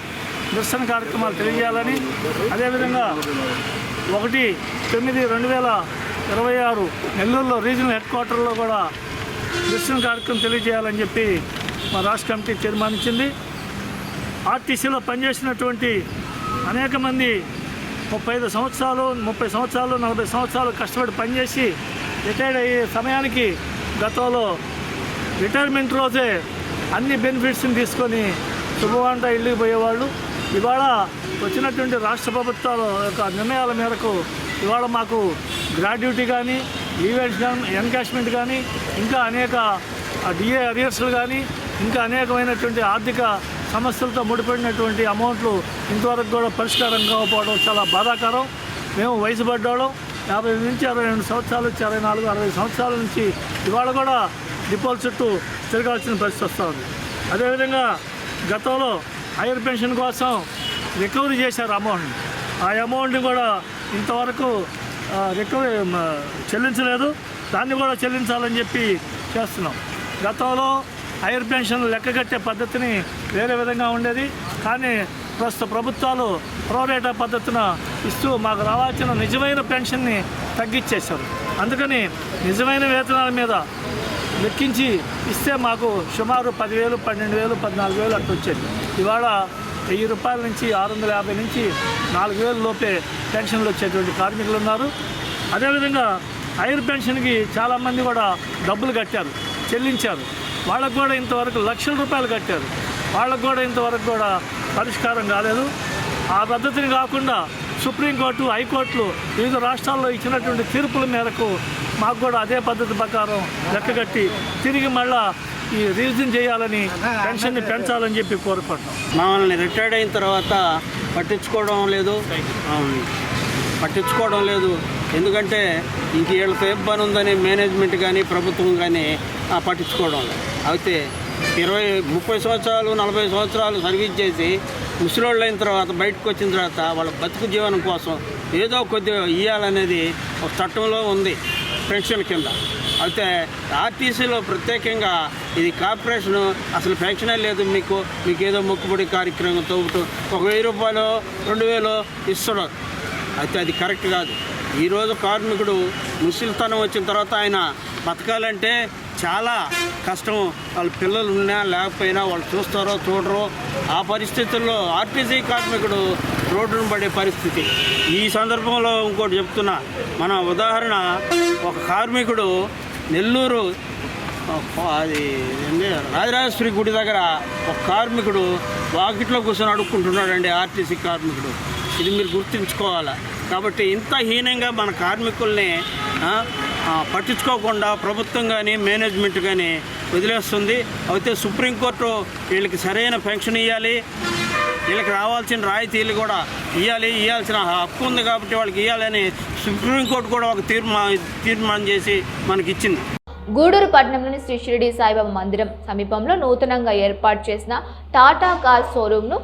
నిరసన కార్యక్రమాలు తెలియజేయాలని, అదేవిధంగా 1/9/2026 నెల్లూరులో రీజనల్ హెడ్ క్వార్టర్లో కూడా నిరసన కార్యక్రమం తెలియజేయాలని చెప్పి మా రాష్ట్ర కమిటీ తీర్మానించింది. ఆర్టీసీలో పనిచేసినటువంటి అనేక మంది 35 సంవత్సరాలు, 30 సంవత్సరాలు, 40 సంవత్సరాలు కష్టపడి పనిచేసి రిటైర్డ్ అయ్యే సమయానికి గతంలో రిటైర్మెంట్ రోజే అన్ని బెనిఫిట్స్ని తీసుకొని శుభవాంట ఇళ్ళకి పోయేవాళ్ళు. ఇవాళ వచ్చినటువంటి రాష్ట్ర ప్రభుత్వాల యొక్క నిర్ణయాల మేరకు ఇవాళ మాకు గ్రాడ్యుటీ కానీ, ఈవెంట్స్ కానీ, ఎన్కాష్మెంట్ కానీ, ఇంకా అనేక డిఏ అరియర్స్లు కానీ, ఇంకా అనేకమైనటువంటి ఆర్థిక సమస్యలతో ముడిపడినటువంటి అమౌంట్లు ఇంతవరకు కూడా పరిష్కారం కాకపోవడం చాలా బాధాకరం. మేము వయసు పడ్డాడు 50 నుంచి 62 సంవత్సరాలు నుంచి 64, 60 సంవత్సరాల నుంచి ఇవాళ కూడా డిపోల చుట్టూ తిరగాల్సిన పరిస్థితి వస్తూ ఉంది. అదేవిధంగా గతంలో హైయర్ పెన్షన్ కోసం రికవరీ చేశారు అమౌంట్ని. ఆ అమౌంట్ని కూడా ఇంతవరకు రికవరీ చెల్లించలేదు. దాన్ని కూడా చెల్లించాలని చెప్పి చేస్తున్నాం. గతంలో హైయర్ పెన్షన్ లెక్కగట్టే పద్ధతిని వేరే విధంగా ఉండేది, కానీ ప్రస్తుత ప్రభుత్వాలు ప్రోరేటా పద్ధతిన ఇస్తూ మాకు రావాల్సిన నిజమైన పెన్షన్ని తగ్గించేశారు. అందుకని నిజమైన వేతనాల మీద లెక్కించి ఇస్తే మాకు సుమారు 10,000, 12,000, 14,000 అట్లా వచ్చేది. ఇవాళ 1000 రూపాయల నుంచి 650 నుంచి 4,000 లోపే పెన్షన్లు వచ్చేటువంటి కార్మికులు ఉన్నారు. అదేవిధంగా హైయర్ పెన్షన్కి చాలామంది కూడా డబ్బులు కట్టారు, చెల్లించారు. వాళ్ళకు కూడా ఇంతవరకు లక్షల రూపాయలు కట్టారు. వాళ్ళకు కూడా ఇంతవరకు కూడా పరిష్కారం కాలేదు. ఆ పద్ధతిని కాకుండా సుప్రీంకోర్టు, హైకోర్టులు వివిధ రాష్ట్రాల్లో ఇచ్చినటువంటి తీర్పుల మేరకు మాకు కూడా అదే పద్ధతి ప్రకారం లెక్కగట్టి తిరిగి మళ్ళా ఈ రివిజన్ చేయాలని, పెన్షన్ని పెంచాలని చెప్పి కోరుకుంటున్నాం. మమ్మల్ని రిటైర్డ్ అయిన తర్వాత పట్టించుకోవడం లేదు. ఎందుకంటే ఇంక వీళ్ళతో ఏ పని ఉందని మేనేజ్మెంట్ కానీ, ప్రభుత్వం కానీ పట్టించుకోవడం లేదు. అయితే 20-30 సంవత్సరాలు, 40 సంవత్సరాలు సర్వీస్ చేసి ముసలోళ్ళు అయిన తర్వాత బయటకు వచ్చిన తర్వాత వాళ్ళ బతుకు జీవనం కోసం ఏదో కొద్దిగా ఇవ్వాలనేది ఒక చట్టంలో ఉంది పెన్షన్ కింద. అయితే ఆర్టీసీలో ప్రత్యేకంగా ఇది కార్పొరేషను అసలు పెన్షనే లేదు. మీకు ఏదో మొక్కుబడి కార్యక్రమం తోబుతూ ఒక 1000 రూపాయలు, 2000 ఇస్తున్నారు. అయితే అది కరెక్ట్ కాదు. ఈరోజు కార్మికుడు ముసలితనం వచ్చిన తర్వాత ఆయన బతకాలంటే చాలా కష్టం. వాళ్ళ పిల్లలు ఉన్నా లేకపోయినా వాళ్ళు చూస్తారో చూడరో. ఆ పరిస్థితుల్లో ఆర్టీసీ కార్మికుడు రోడ్డును పడే పరిస్థితి. ఈ సందర్భంలో ఇంకోటి చెప్తున్నా, మన ఉదాహరణ ఒక కార్మికుడు నెల్లూరు అది రాజరాజేశ్వరి గుడి దగ్గర ఒక కార్మికుడు వాకిట్లో కూర్చొని అడుక్కుంటున్నాడండి. ఆర్టీసీ కార్మికుడు ఇది మీరు గుర్తుంచుకోవాలి. కాబట్టి ఇంత హీనంగా మన కార్మికుల్ని పట్టించుకోకుండా ప్రభుత్వం కానీ మేనేజ్మెంట్ కానీ వదిలేస్తుంది. అయితే సుప్రీంకోర్టు వీళ్ళకి సరైన పెన్షన్ ఇవ్వాలి, వీళ్ళకి రావాల్సిన రాయితీలు కూడా ఇవ్వాల్సిన హక్కు ఉంది కాబట్టి వాళ్ళకి ఇవ్వాలని సుప్రీంకోర్టు కూడా ఒక తీర్మానం చేసి మనకి ఇచ్చింది. గూడూరు పట్టణంలోని శ్రీ షిరిడి సాయిబాబా మందిరం సమీపంలో నూతనంగా ఏర్పాటు చేసిన టాటా కార్ షోరూమ్ను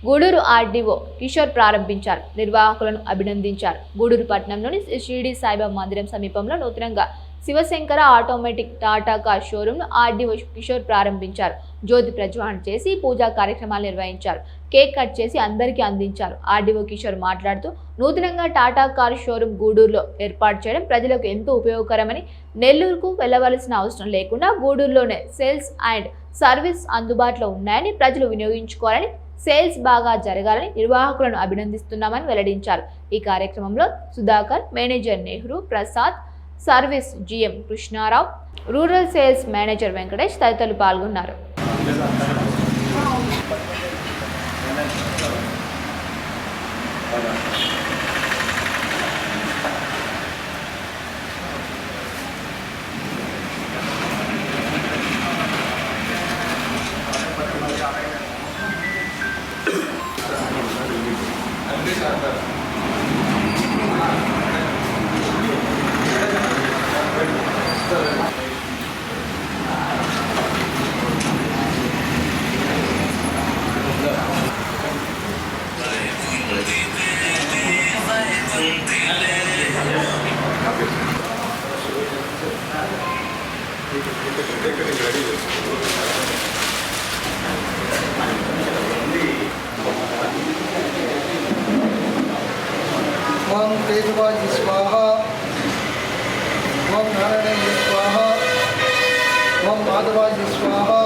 గూడూరు ఆర్డీఓ కిషోర్ ప్రారంభించారు. నిర్వాహకులను అభినందించారు. గూడూరు పట్టణంలోని షిరిడి సాయిబాబా మందిరం సమీపంలో నూతనంగా శివశంకర ఆటోమేటిక్ టాటా కార్ షోరూమ్ను ఆర్డీఓ కిషోర్ ప్రారంభించారు. జ్యోతి ప్రజ్వలన చేసి పూజా కార్యక్రమాలు నిర్వహించారు. కేక్ కట్ చేసి అందరికీ అందించారు. ఆర్డీఓ కిషోర్ మాట్లాడుతూ నూతనంగా టాటా కార్ షోరూమ్ గూడూరులో ఏర్పాటు చేయడం ప్రజలకు ఎంతో ఉపయోగకరమని, నెల్లూరుకు వెళ్లవలసిన అవసరం లేకుండా గూడూరులోనే సేల్స్ అండ్ సర్వీస్ అందుబాటులో ఉన్నాయని, ప్రజలు వినియోగించుకోవాలని, సేల్స్ బాగా జరగాలని నిర్వాహకులను అభినందిస్తున్నామని వెల్లడించారు. ఈ కార్యక్రమంలో Sudhakar, manager Nehru Prasad, service GM Krishna Rao, rural sales manager Venkatesh తదితరులు పాల్గొన్నారు. ओम तेजवाजी स्वाहा, ओम नारायण स्वाहा, ओम माधवाजी स्वाहा,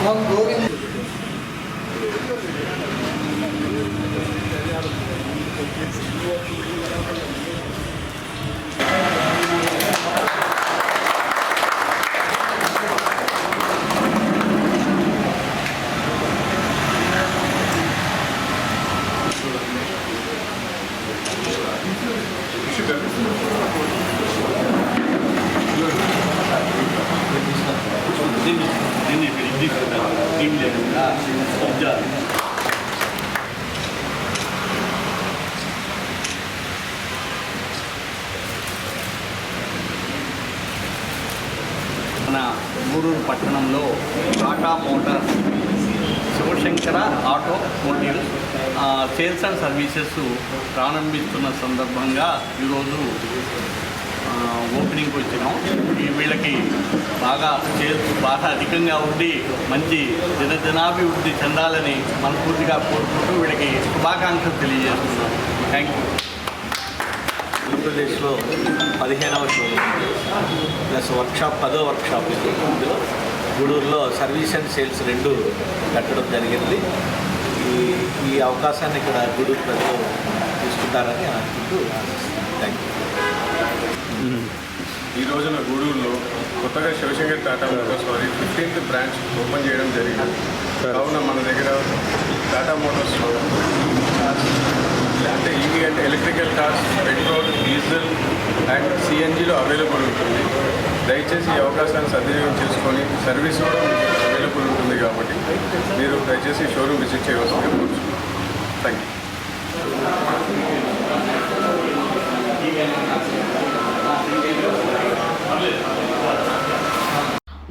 ओम गोविंद మన గూడూరు పట్టణంలో Tata motor Shivashankar automotive sales and services ప్రారంభిస్తున్న సందర్భంగా ఈరోజు ఓపెనింగ్కి వచ్చినాం. వీళ్ళకి సేల్స్ బాగా అధికంగా ఉండి మంచి దినాభివృద్ధి చెందాలని మనస్ఫూర్తిగా కోరుకుంటూ వీళ్ళకి శుభాకాంక్షలు తెలియజేస్తున్నాం. Thank you. ఆంధ్రప్రదేశ్లో 15వ షోరూమ్ ప్లస్ వర్క్షాప్ 10వ వర్క్షాప్ ఇందులో గూడూరులో సర్వీస్ అండ్ సేల్స్ 2 కట్టడం జరిగింది. ఈ అవకాశాన్ని ఇక్కడ గూడూరు ప్రజలు తీసుకుంటారని అనుకుంటూ థ్యాంక్ యూ. ఈ రోజున గూడూరులో కొత్తగా శివశంకర్ టాటా మోటార్స్ వారి 15th బ్రాంచ్ ఓపెన్ చేయడం జరిగింది. కావున మన దగ్గర టాటా మోటార్స్లో అంటే ఈవీ అంటే electrical cars, petrol, diesel and సిఎన్జిలో అవైలబుల్ ఉంటుంది. దయచేసి ఈ అవకాశాన్ని సద్వినియోగం చేసుకొని సర్వీస్ కూడా అవైలబుల్ ఉంటుంది కాబట్టి మీరు దయచేసి షోరూమ్ విజిట్ చేయవలసిందిగా కోరుచున్నాను. Thank you.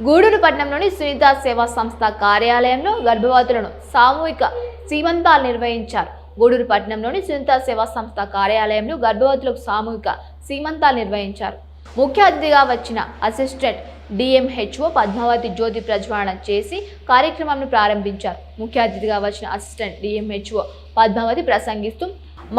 గూడూరు పట్టణంలోని సునీత సేవా సంస్థ కార్యాలయంలో గర్భవతులను సామూహిక సీమంతాలు నిర్వహించారు. గూడూరు పట్టణంలోని సునీత సేవా సంస్థ కార్యాలయంలో గర్భవతులకు సామూహిక సీమంతాలు నిర్వహించారు. ముఖ్య అతిథిగా వచ్చిన అసిస్టెంట్ డిఎంహెచ్ఓ పద్మావతి జ్యోతి ప్రజ్వలన చేసి కార్యక్రమాన్ని ప్రారంభించారు. ముఖ్య అతిథిగా వచ్చిన అసిస్టెంట్ డిఎంహెచ్ఓ పద్మావతి ప్రసంగిస్తూ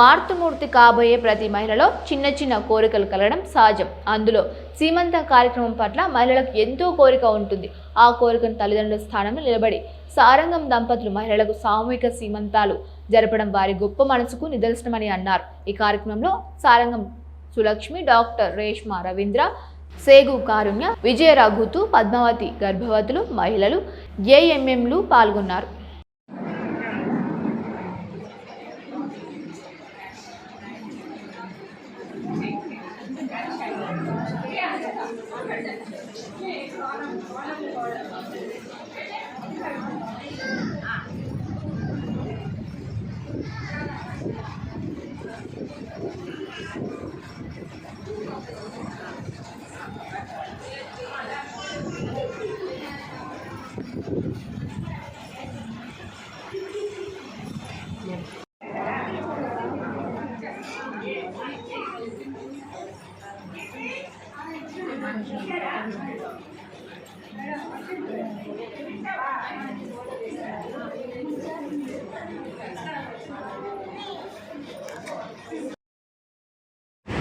మార్తుమూర్తి కాబోయే ప్రతి మహిళలో చిన్న చిన్న కోరికలు కలగడం సహజం. అందులో సీమంత కార్యక్రమం పట్ల మహిళలకు ఎంతో కోరిక ఉంటుంది. ఆ కోరికను తల్లిదండ్రుల స్థానంలో నిలబడి సారంగం దంపతులు మహిళలకు సామూహిక సీమంతాలు జరపడం వారి గొప్ప మనసుకు నిదర్శనమని అన్నారు. ఈ కార్యక్రమంలో సారంగం సులక్ష్మి, డాక్టర్ రేష్మా రవీంద్ర, సేగు కారుణ్య, విజయ రఘుతు, పద్మావతి గర్భవతులు, మహిళలు, ఏఎంఎంలు పాల్గొన్నారు.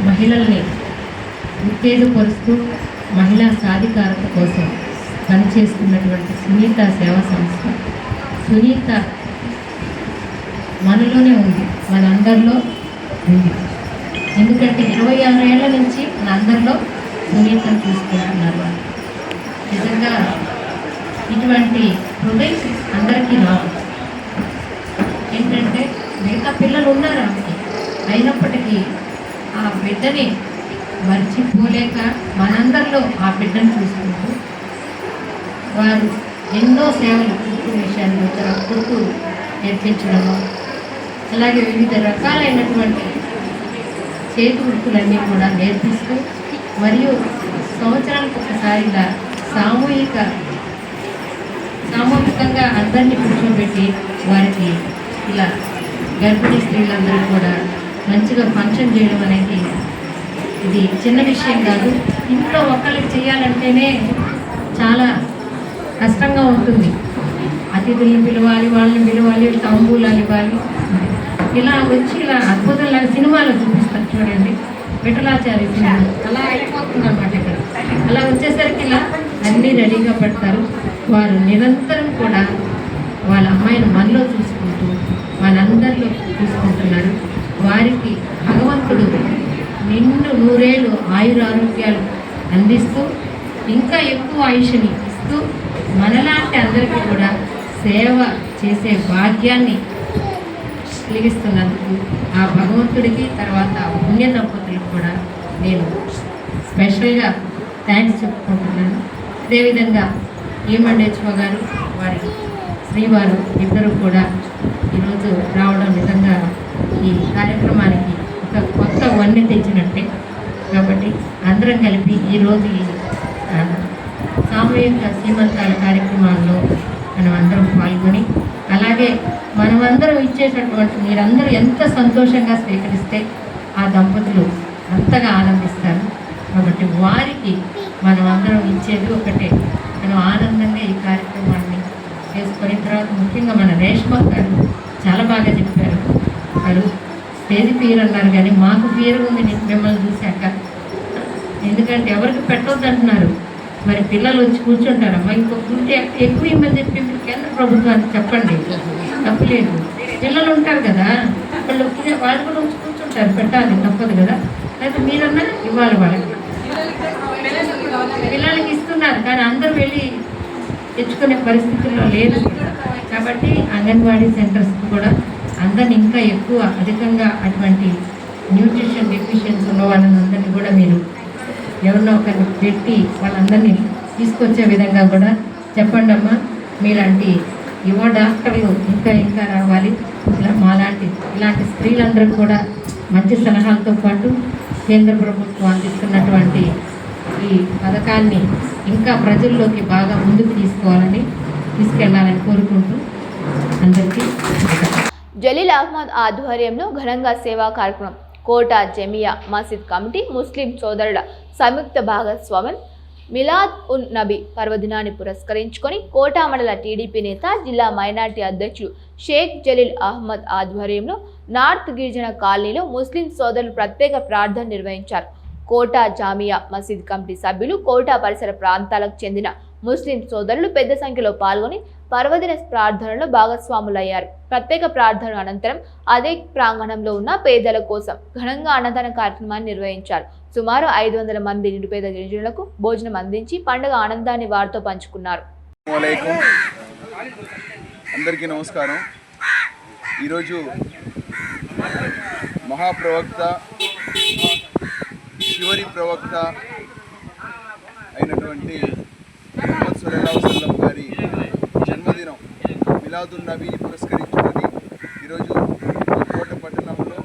మహిళల్ని ఉత్తేజపరుస్తూ మహిళా సాధికారత కోసం పనిచేస్తున్నటువంటి సునీత సేవా సంస్థ. సునీత మనలోనే ఉంది, మనందరిలో ఉంది. ఎందుకంటే 26 ఏళ్ల నుంచి మనందరిలో సునీతను చూసుకుంటున్నారు. నిజంగా ఇటువంటి హృదయం అందరికీ రాదు. ఏంటంటే మిగతా పిల్లలు ఉన్నారు ఆమెకి, అయినప్పటికీ ఆ బిడ్డని మర్చిపోలేక మనందరిలో ఆ బిడ్డను చూసుకుంటూ వారు ఎన్నో సేవలు కుట్టు విషయాన్ని కుట్టు నేర్పించడము, అలాగే వివిధ రకాలైనటువంటి చేతి వృత్తులన్నీ కూడా నేర్పిస్తూ మరియు సంవత్సరానికి ఒకసారిగా సామూహికంగా అందరినీ కూర్చోబెట్టి వారికి ఇలా గర్భిణీ స్త్రీలందరూ కూడా మంచిగా ఫంక్షన్ చేయడం అనేది ఇది చిన్న విషయం కాదు. ఇంట్లో ఒక్కరికి చేయాలంటేనే చాలా కష్టంగా ఉంటుంది. అతిథుల్ని పిలవాలి, వాళ్ళని పిలవాలి, తాంబూలాలు ఇవ్వాలి. ఇలా వచ్చి ఇలా అద్భుతంలాగా సినిమాలో చూపిస్తారు చూడండి, విఠలాచార్య సినిమా అలా అయిపోతుంది అన్నమాట. ఇక్కడ అలా వచ్చేసరికి ఇలా అన్నీ రెడీగా పెడతారు. వారు నిరంతరం కూడా వాళ్ళ అమ్మాయిని మనలో చూసుకుంటూ మనందరిలో చూసుకుంటున్నారు. వారికి భగవంతుడు నిండు 100 ఏళ్ళు ఆయురారోగ్యాలు అందిస్తూ ఇంకా ఎక్కువ ఆయుష్ని ఇస్తూ మనలాంటి అందరికీ కూడా సేవ చేసే భాగ్యాన్ని కలిగిస్తున్నందుకు ఆ భగవంతుడికి తర్వాత పుణ్య దంపతులకు కూడా నేను స్పెషల్గా థ్యాంక్స్ చెప్పుకుంటున్నాను. అదేవిధంగా ఏమండేశ్వ గారు వారి శ్రీవారు ఇద్దరు కూడా ఈరోజు రావడం నిజంగా ఈ కార్యక్రమానికి ఒక కొత్త వన్నె తెచ్చినట్టే. కాబట్టి అందరం కలిపి ఈరోజు ఈ సామూహిక సీమంతాల కార్యక్రమాల్లో మనం అందరం పాల్గొని అలాగే మనమందరం ఇచ్చేటటువంటి మీరందరూ ఎంత సంతోషంగా స్వీకరిస్తే ఆ దంపతులు అంతగా ఆనందిస్తారు. కాబట్టి వారికి మనం అందరం ఇచ్చేది ఒకటే, మనం ఆనందంగా ఈ కార్యక్రమాన్ని చేసుకుని తర్వాత ముఖ్యంగా మన రేష్మ గారు చాలా బాగా చెప్పారు. వారు స్టేజ్ ఫియర్ అన్నారు కానీ మాకు ఫియర్ ఉంది మిమ్మల్ని చూశాక. ఎందుకంటే ఎవరికి పెట్టొద్దు అంటున్నారు, మరి పిల్లలు వచ్చి కూర్చుంటారమ్మా ఇంకొక ఉంటే ఎక్కువ ఇమ్మని చెప్పి కేంద్ర ప్రభుత్వానికి చెప్పండి, తప్పలేదు. పిల్లలు ఉంటారు కదా, వాళ్ళు కూడా వచ్చి కూర్చుంటారు, పెట్టాలి తప్పదు కదా. అయితే మీరన్నా ఇవ్వాలి వాళ్ళకి. పిల్లలకి ఇస్తున్నారు కానీ అందరూ వెళ్ళి తెచ్చుకునే పరిస్థితుల్లో లేదు. కాబట్టి అంగన్వాడీ సెంటర్స్కి కూడా అందరిని ఇంకా ఎక్కువ అధికంగా అటువంటి న్యూట్రిషన్ డెఫిషియన్సీ ఉన్న వాళ్ళని అందరినీ కూడా మీరు ఎవరినో ఒకరిని పెట్టి వాళ్ళందరినీ తీసుకొచ్చే విధంగా కూడా చెప్పండి అమ్మా. మీలాంటి యువ డాక్టర్లు ఇంకా ఇంకా రావాలి. ఇలా ఇలాంటి స్త్రీలందరూ కూడా మంచి సలహాలతో పాటు కేంద్ర ప్రభుత్వం అందిస్తున్నటువంటి ఈ పథకాన్ని ఇంకా ప్రజల్లోకి బాగా ముందుకు తీసుకెళ్లాలని కోరుకుంటూ అందరికీ జలీల్ అహ్మద్ ఆధ్వర్యంలో ఘనంగా సేవా కార్యక్రమం. కోట జమియా మసీద్ కమిటీ ముస్లిం సోదరుల సంయుక్త భాగస్వామ్యం మిలాద్ ఉన్ నబీ పర్వదినాన్ని పురస్కరించుకొని కోటా మండల టీడీపీ నేత జిల్లా మైనార్టీ అధ్యక్షుడు షేక్ జలీల్ అహ్మద్ ఆధ్వర్యంలో నార్త్ గిరిజన కాలనీలో ముస్లిం సోదరులు ప్రత్యేక ప్రార్థన నిర్వహించారు. కోటా జామియా మసీద్ కమిటీ సభ్యులు కోటా పరిసర ప్రాంతాలకు చెందిన ముస్లిం సోదరులు పెద్ద సంఖ్యలో పాల్గొని పర్వదిన ప్రార్థనలో భాగస్వాములయ్యారు. ప్రత్యేక ప్రార్థన అనంతరం అదే ప్రాంగణంలో ఉన్న పేదల కోసం ఘనంగా అన్నదాన కార్యక్రమాన్ని నిర్వహించారు. సుమారు 500 మంది నిరుపేద గిరిజనులకు భోజనం అందించి పండుగ ఆనందాన్ని వారితో పంచుకున్నారు. అందరికీ నమస్కారం. ఈరోజు మహాప్రవక్త చివరి ప్రవక్త అయినటువంటి ముహమ్మద్ సల్లల్లాహు అలైహి వసల్లం గారి జన్మదినం మిలాదున్ నబీని పురస్కరించుకొని ఈరోజు కోట పట్టణంలో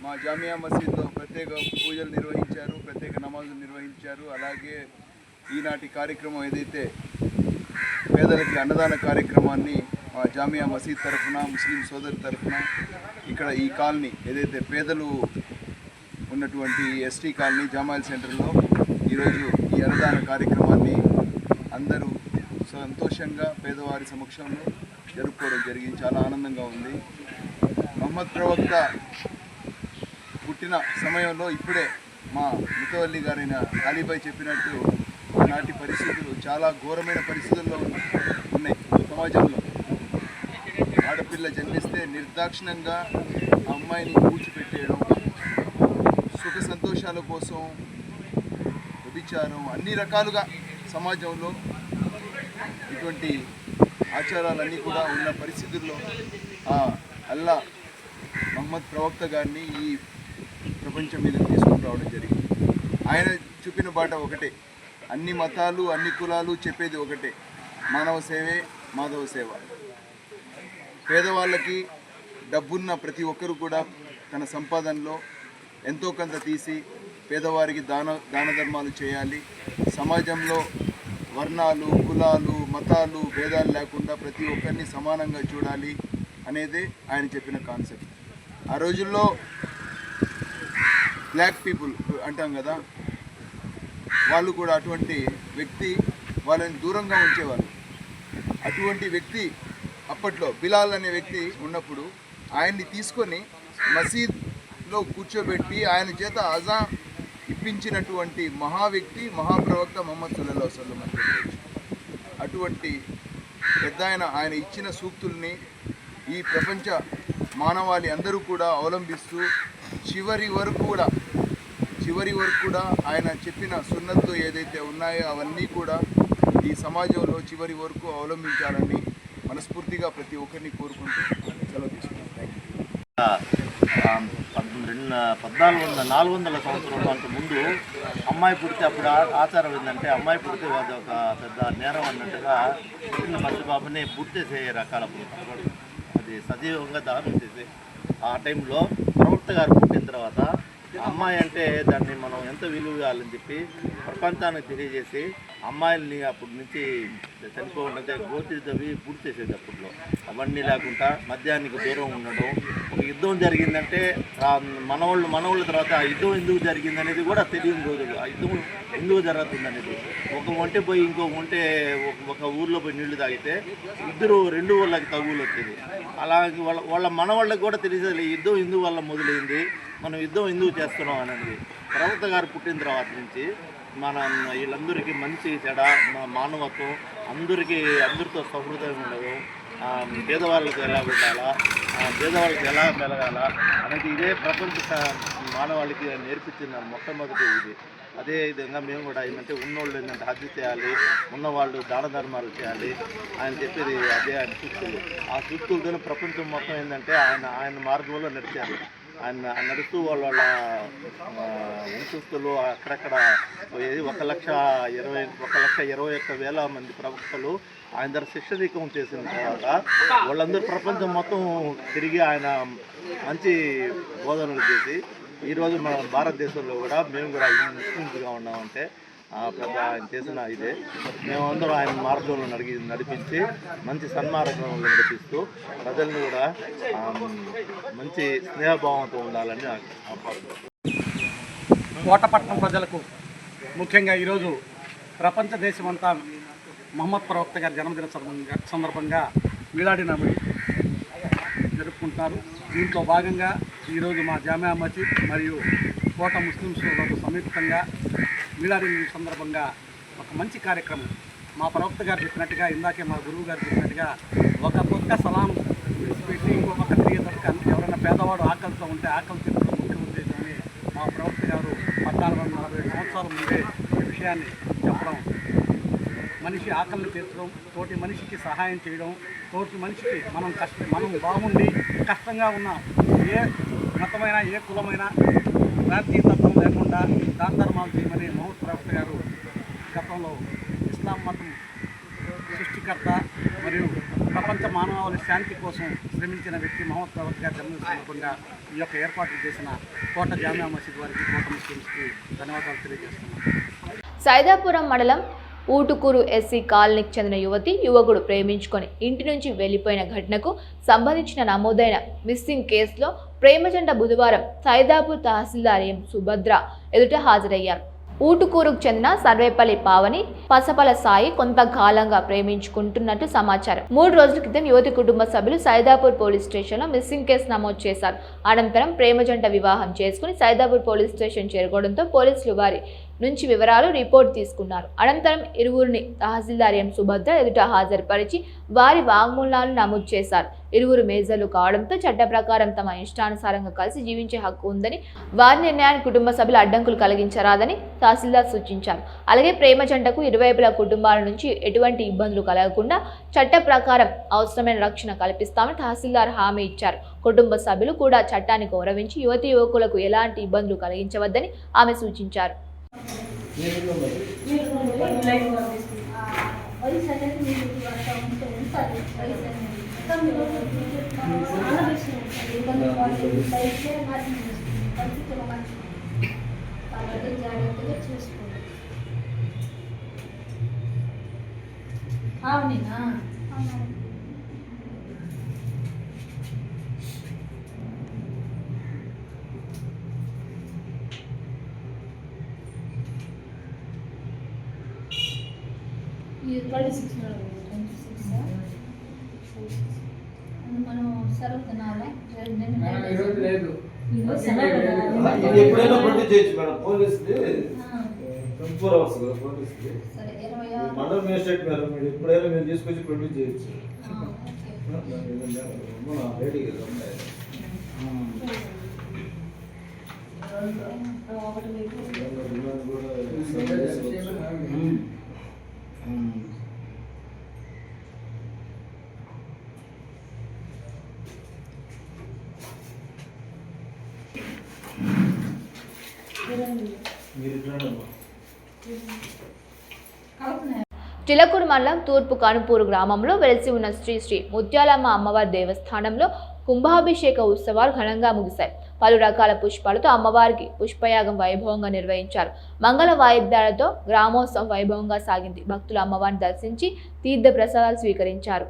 మా జామియా మసీద్లో ప్రత్యేక పూజలు నిర్వహించారు, ప్రత్యేక నమాజులు నిర్వహించారు. అలాగే ఈనాటి కార్యక్రమం ఏదైతే పేదలకి అన్నదాన కార్యక్రమాన్ని మా జామియా మసీద్ తరఫున, ముస్లిం సోదరు తరఫున ఇక్కడ ఈ కాలనీ ఏదైతే పేదలు ఉన్నటువంటి ఎస్టీ కాలనీ జామాయిల్ సెంటర్లో ఈరోజు ఈ అన్నదాన కార్యక్రమాన్ని అందరూ సంతోషంగా పేదవారి సమక్షంలో జరుపుకోవడం జరిగింది. చాలా ఆనందంగా ఉంది. మహమ్మద్ ప్రవక్త పుట్టిన సమయంలో ఇప్పుడే మా ముతవల్లి గారైన అలీబాయ్ చెప్పినట్టు ఆనాటి పరిస్థితులు చాలా ఘోరమైన పరిస్థితుల్లో ఉన్నాయి సమాజంలో. ఆడపిల్ల జన్మిస్తే నిర్దాక్షిణ్యంగా ఆ అమ్మాయిని పూడ్చిపెట్టేయడం, సుఖ సంతోషాల కోసం వ్యభిచారం, అన్ని రకాలుగా సమాజంలో ఇటువంటి ఆచారాలన్నీ కూడా ఉన్న పరిస్థితుల్లో అల్లా మహమ్మద్ ప్రవక్త గారిని ఈ ప్రపంచం మీద తీసుకుని రావడం జరిగింది. ఆయన చూపిన బాట ఒకటే, అన్ని మతాలు అన్ని కులాలు చెప్పేది ఒకటే, మానవ సేవే మాధవ సేవ. పేదవాళ్ళకి డబ్బున్న ప్రతి ఒక్కరు కూడా తన సంపాదనలో ఎంతో కొంత తీసి పేదవారికి దాన ధర్మాలు చేయాలి. సమాజంలో వర్ణాలు, కులాలు, మతాలు భేదాలు లేకుండా ప్రతి ఒక్కరిని సమానంగా చూడాలి అనేదే ఆయన చెప్పిన కాన్సెప్ట్. ఆ రోజుల్లో బ్లాక్ పీపుల్ అంటాం కదా, వాళ్ళు కూడా అటువంటి వ్యక్తి, వాళ్ళని దూరంగా ఉంచేవాళ్ళు. అటువంటి వ్యక్తి అప్పట్లో బిలాల్ అనే వ్యక్తి ఉన్నప్పుడు ఆయన్ని తీసుకొని మసీద్లో కూర్చోబెట్టి ఆయన చేత అజా ఇప్పించినటువంటి మహా వ్యక్తి మహాప్రవక్త ముహమ్మద్ సల్లల్లాహు అలైహి వసల్లం అని చెప్పవచ్చు. అటువంటి పెద్ద ఆయన ఇచ్చిన సూక్తుల్ని ఈ ప్రపంచ మానవాళి అందరూ కూడా అవలంబిస్తూ చివరి వరకు కూడా ఆయన చెప్పిన సున్నత్తు ఏదైతే ఉన్నాయో అవన్నీ కూడా ఈ సమాజంలో చివరి వరకు అవలంబించాలని మనస్ఫూర్తిగా ప్రతి ఒక్కరిని కోరుకుంటూ సెలవు తీసుకుంటాం. 400 సంవత్సరాల ముందు అమ్మాయి పుడితే అప్పుడు ఆచారం ఏంటంటే అమ్మాయి పుడితే అది ఒక పెద్ద నేరం అన్నట్టుగా పుట్టిన పసిబాబుని పుడితే రకాల అది సజీవంగా దానం చేసే ఆ టైంలో ప్రవక్త గారు పుట్టిన తర్వాత అమ్మాయి అంటే దాన్ని మనం ఎంత విలువ ఇవ్వాలని చెప్పి ప్రపంచానికి తెలియజేసి అమ్మాయిల్ని అప్పటి నుంచి చనిపోకుండా గోతి తవ్వి పూర్తి చేసేది. అప్పట్లో అవన్నీ లేకుండా మద్యానికి దూరం ఉండడం. ఒక యుద్ధం జరిగిందంటే మనవాళ్ళ తర్వాత ఆ యుద్ధం ఎందుకు జరిగింది అనేది కూడా తెలియని రోజులు. ఆ యుద్ధం ఎందుకు జరుగుతుంది అనేది, ఒక ఒంటె పోయి ఇంకో ఒంటె ఒక ఊర్లో పోయి నీళ్లు తాగితే రెండు ఊళ్ళకి తగులు వచ్చేది. అలాగే వాళ్ళ మనవాళ్ళకి కూడా తెలిసేది యుద్ధం ఎందుకు వల్ల మొదలైంది, మనం యుద్ధం ఎందుకు చేస్తున్నాం అనేది. ప్రవక్త గారు పుట్టిన తర్వాత నుంచి వీళ్ళందరికీ మంచి చెడ మానవత్వం, అందరితో సహృదయం ఉండదు, పేదవాళ్ళకి ఎలా ఉండాలా, పేదవాళ్ళకి ఎలా మెలగాల అనేది ఇదే ప్రపంచ మానవాళికి నేర్పించిన మొట్టమొదటి ఇది. అదే విధంగా మేము కూడా ఏంటంటే ఉన్నోళ్ళు ఏంటంటే హజ్జు చేయాలి, ఉన్నవాళ్ళు దాన ధర్మాలు చేయాలి ఆయన చెప్పేది అదే ఆయన సూక్తులు. ఆ సూక్తులతో ప్రపంచం మొత్తం ఏంటంటే ఆయన మార్గంలో నడిచారు. ఆయన నడుస్తూ వాళ్ళ వంశస్థులు అక్కడక్కడ పోయేది. 1,21,000 మంది ప్రవక్తలు ఆయన దగ్గర శిక్షణీకం చేసిన తర్వాత వాళ్ళందరూ ప్రపంచం మొత్తం తిరిగి ఆయన మంచి బోధనలు చేసి ఈరోజు మన భారతదేశంలో కూడా మేము కూడా ముస్లిమ్స్గా ఉన్నామంటే పెద్ద ఆయన చేసిన ఇదే. మేమందరం ఆయన మార్గంలో నడిపించి మంచి సన్మార్గంలో నడిపిస్తూ ప్రజల్ని కూడా మంచి స్నేహభావంతో ఉండాలని కోటపట్నం ప్రజలకు ముఖ్యంగా ఈరోజు ప్రపంచ దేశమంతా మహమ్మద్ ప్రవక్త గారి జన్మదిన సందర్భంగా మిలాడి నబీ జరుపుకుంటున్నారు. దీంట్లో భాగంగా ఈరోజు మా జామియా మసీద్ మరియు కోట ముస్లిం సోదరులు సంయుక్తంగా మిలాడి సందర్భంగా ఒక మంచి కార్యక్రమం మా ప్రవక్త గారు చెప్పినట్టుగా, ఇందాకే మా గురువు గారు చెప్పినట్టుగా ఒక పక్క సలాం పెట్టి ఇంకో పక్క తిరిగేటట్టుగా ఎవరైనా పేదవాడు ఆకలితో ఉంటే ఆకలి తీర్చడం ముఖ్య ఉద్దేశమని మా ప్రవక్త గారు 1440 సంవత్సరాల ముందే ఈ విషయాన్ని చెప్పడం. మనిషి ఆకలిని తీర్చడం, తోటి మనిషికి సహాయం చేయడం, తోటి మనిషికి మనం బాగుండి కష్టంగా ఉన్న ఏ మతమైనా ఏ కులమైనా ప్రాంతీయతత్వం లేకుండా దాన ధర్మాలు చేయమని మహమ్మద్ ప్రవక్త గారు గత మానవాళి శాంతి కోసం శ్రమించిన వ్యక్తి మహమ్మద్ ప్రవక్త గారి జన్మదిన సందర్భంగా ఈ యొక్క ఏర్పాట్లు చేసిన కోట జామియా మసీద్ వారికి, కోట ముస్లిమ్స్కి ధన్యవాదాలు తెలియజేస్తున్నాను. సైదాపురం మండలం ఊటుకూరు ఎస్సీ కాలనీకి చెందిన యువకుడు ప్రేమించుకొని ఇంటి నుంచి వెళ్లిపోయిన ఘటనకు సంబంధించిన నమోదైన మిస్సింగ్ కేసులో ప్రేమజంట బుధవారం సైదాపూర్ తహసీల్దార్ ఎం సుభద్ర ఎదుట హాజరయ్యారు. ఊటుకూరుకు చెందిన సర్వేపల్లి పావని పసపల సాయి కొంతకాలంగా ప్రేమించుకుంటున్నట్టు సమాచారం. 3 రోజుల క్రితం యువతి కుటుంబ సభ్యులు సైదాపూర్ పోలీస్ స్టేషన్లో మిస్సింగ్ కేసు నమోదు చేశారు. అనంతరం ప్రేమజంట వివాహం చేసుకుని సైదాపూర్ పోలీస్ స్టేషన్ చేరుకోవడంతో పోలీసులు వారి నుంచి వివరాలు రిపోర్ట్ తీసుకున్నారు. అనంతరం ఇరువురిని తహసీల్దార్ ఎం సుభద్ర ఎదుట హాజరుపరిచి వారి వాంగ్మూలాలను నమోదు చేశారు. ఇరువురు మేజర్లు కావడంతో చట్ట ప్రకారం తమ ఇష్టానుసారంగా కలిసి జీవించే హక్కు ఉందని, వారి నిర్ణయానికి కుటుంబ సభ్యులు అడ్డంకులు కలిగించరాదని తహసీల్దార్ సూచించారు. అలాగే ప్రేమ జంటకు ఇరువైపుల కుటుంబాల నుంచి ఎటువంటి ఇబ్బందులు కలగకుండా చట్ట ప్రకారం అవసరమైన రక్షణ కల్పిస్తామని తహసీల్దార్ హామీ ఇచ్చారు. కుటుంబ సభ్యులు కూడా చట్టాన్ని గౌరవించి యువకులకు ఎలాంటి ఇబ్బందులు కలిగించవద్దని ఆమె సూచించారు. మనం సెలవు తినాలి. ఎప్పుడైనా ప్రొడ్యూస్ చేయొచ్చు మేడం. పోలీసుది 24 hours కదా పోలీసుది. మండల మేజిస్ట్రేట్ మేడం మీరు ఎప్పుడైనా మీరు తీసుకొచ్చి ప్రొడ్యూస్ చేయొచ్చు. రెడీ కదా చిలకూరు మండలం తూర్పు కనుపూరు గ్రామంలో వెలిసి ఉన్న శ్రీ శ్రీ ముత్యాలమ్మ అమ్మవారి దేవస్థానంలో కుంభాభిషేక ఉత్సవాలు ఘనంగా ముగిశాయి. పలు రకాల పుష్పాలతో అమ్మవారికి పుష్పయాగం వైభవంగా నిర్వహించారు. మంగళ వాయిద్యాలతో గ్రామోత్సవం వైభవంగా సాగింది. భక్తులు అమ్మవారిని దర్శించి తీర్థ ప్రసాదాలు స్వీకరించారు.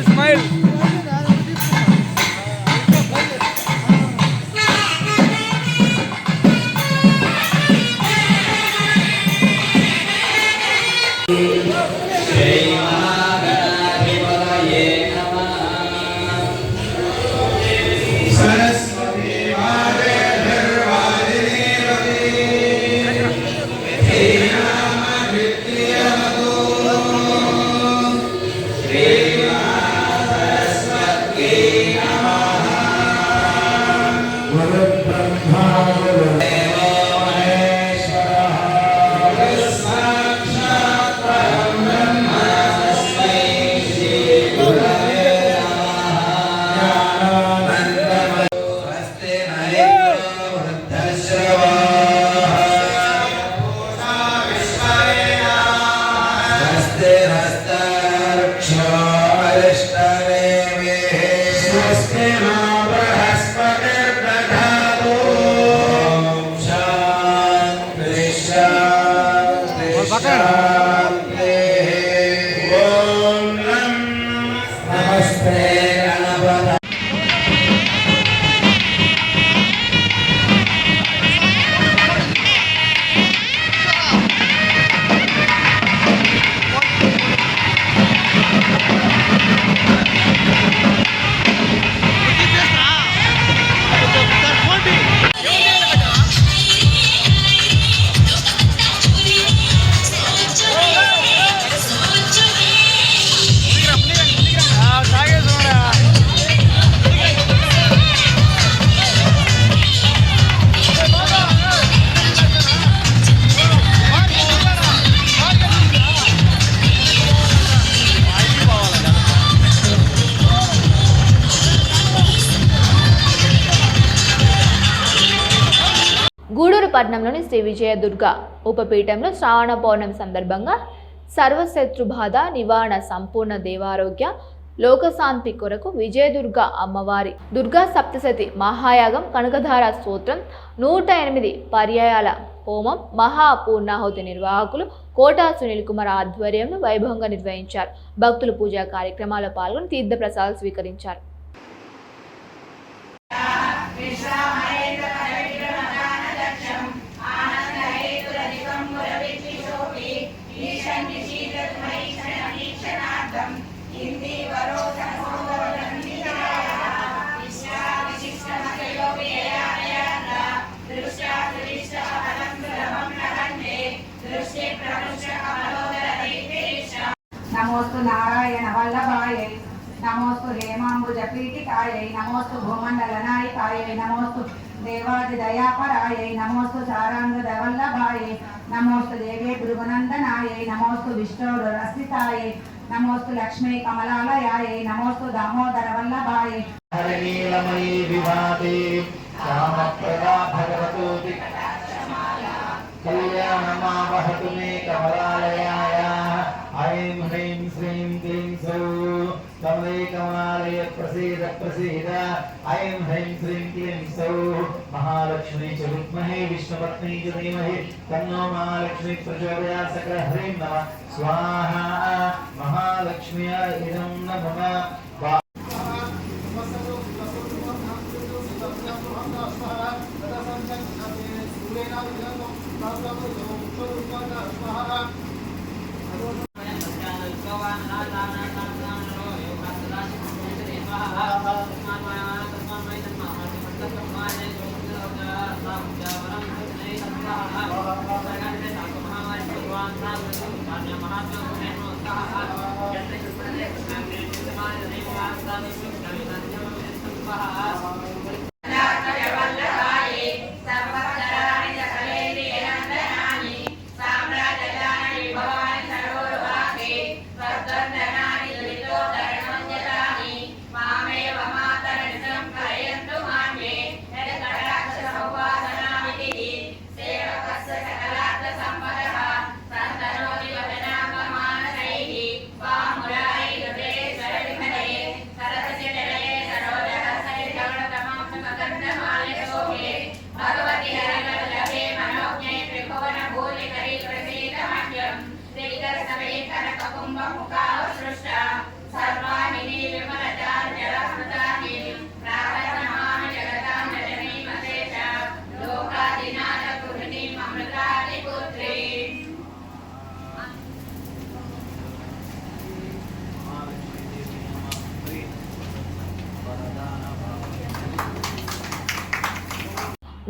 Smile. మచిలీపట్నంలోని శ్రీ విజయదుర్గ ఉపపీఠంలో శ్రావణ పౌర్ణమి సందర్భంగా సర్వశత్రుబాధ నివారణ సంపూర్ణ దేవారోగ్య లోకశాంతి కొరకు విజయదుర్గ అమ్మవారి దుర్గా సప్తశతి మహాయాగం కనకధార స్తోత్రం 108 పర్యాయాల హోమం మహాపూర్ణాహుతి నిర్వాహకులు కోటా సునీల్ కుమార్ ఆధ్వర్యంలో వైభవంగా నిర్వహించారు. భక్తులు పూజా కార్యక్రమాల్లో పాల్గొని తీర్థ ప్రసాదాలు స్వీకరించారు. नमोस्तु नारायण वल्लभाय नमोस्तु हेमांबुज पीठिकाय नमोस्तु भूमंडलनायकाय नमोस्तु देवादिदयापराय नमोस्तु सारांगद वल्लभाय नमोस्तु देवी भृगुनंदनाय नमोस्तु विष्णुरस्थिताय नमोस्तु लक्ष्मी कमलालयाय नमोस्तु दामोदर वल्लभाय हरिनीलमयी विभाते श्यामप्रदा भगवतोऽपि कल्याणमावहतु मे कमलालयाय ऐं ह्रीं श्रीं क्लीं सौः कमले कमलालय प्रसीद प्रसीद ऐं ह्रीं श्रीं क्लीं सौः महालक्ष्मी च विद्महे विष्णुपत्नी च धीमहि तन्नो महालक्ष्मी प्रचोदयात् सकल ह्रीं नमः स्वाहा महालक्ष्म्यै इदं नमः.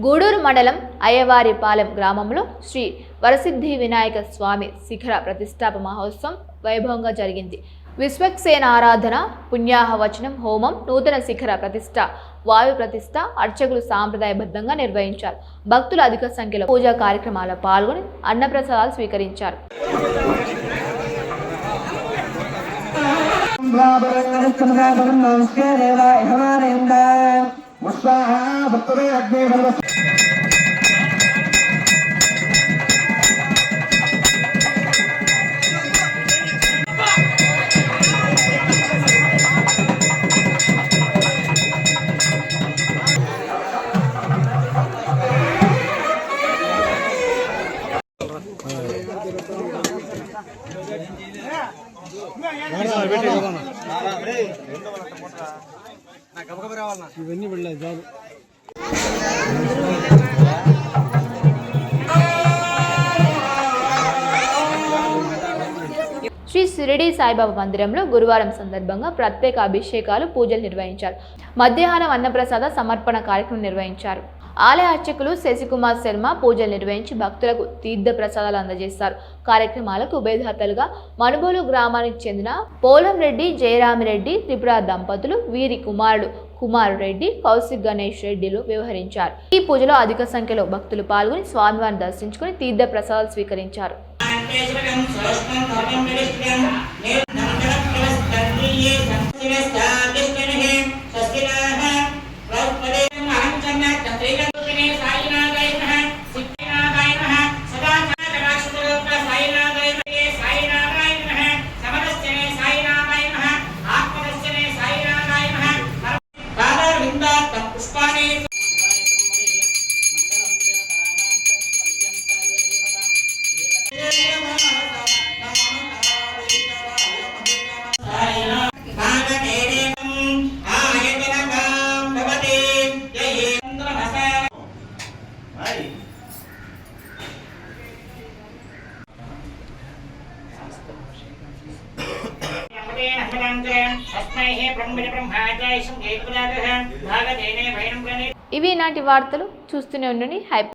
గూడూరు మండలం అయ్యవారిపాలెం గ్రామంలో శ్రీ వరసిద్ధి వినాయక స్వామి శిఖర ప్రతిష్టాప మహోత్సవం వైభవంగా జరిగింది. విశ్వక్సేన ఆరాధన, పుణ్యాహవచనం, హోమం, నూతన శిఖర ప్రతిష్ట, వాయు ప్రతిష్ట అర్చకులు సాంప్రదాయబద్ధంగా నిర్వహించారు. భక్తులు అధిక సంఖ్యలో పూజా కార్యక్రమాల్లో పాల్గొని అన్నప్రసాదాలు స్వీకరించారు. ఇవన్నీ వెళ్ళాయి చాలు. శ్రీ షిరిడి సాయిబాబా మందిరంలో గురువారం సందర్భంగా ప్రత్యేక అభిషేకాలు, పూజలు నిర్వహించారు. మధ్యాహ్నం అన్నప్రసాద సమర్పణ కార్యక్రమం నిర్వహించారు. ఆలయ అర్చకులు శశికుమార్ శర్మ పూజలు నిర్వహించి భక్తులకు తీర్థ ప్రసాదాలు అందజేశారు. కార్యక్రమాలకు ఉభయదాతలుగా మనుబోలు గ్రామానికి చెందిన పోలంరెడ్డి జయరామిరెడ్డి త్రిపుర దంపతులు, వీరి కుమారుడు కుమార్ రెడ్డి, కౌశిక్ గణేష్ రెడ్డిలు వ్యవహరించారు. ఈ పూజలో అధిక సంఖ్యలో భక్తులు పాల్గొని స్వామివారిని దర్శించుకుని తీర్థ ప్రసాదాలు స్వీకరించారు. ఇవి నాటి వార్తలు. చూస్తూనే ఉండండి హైప్.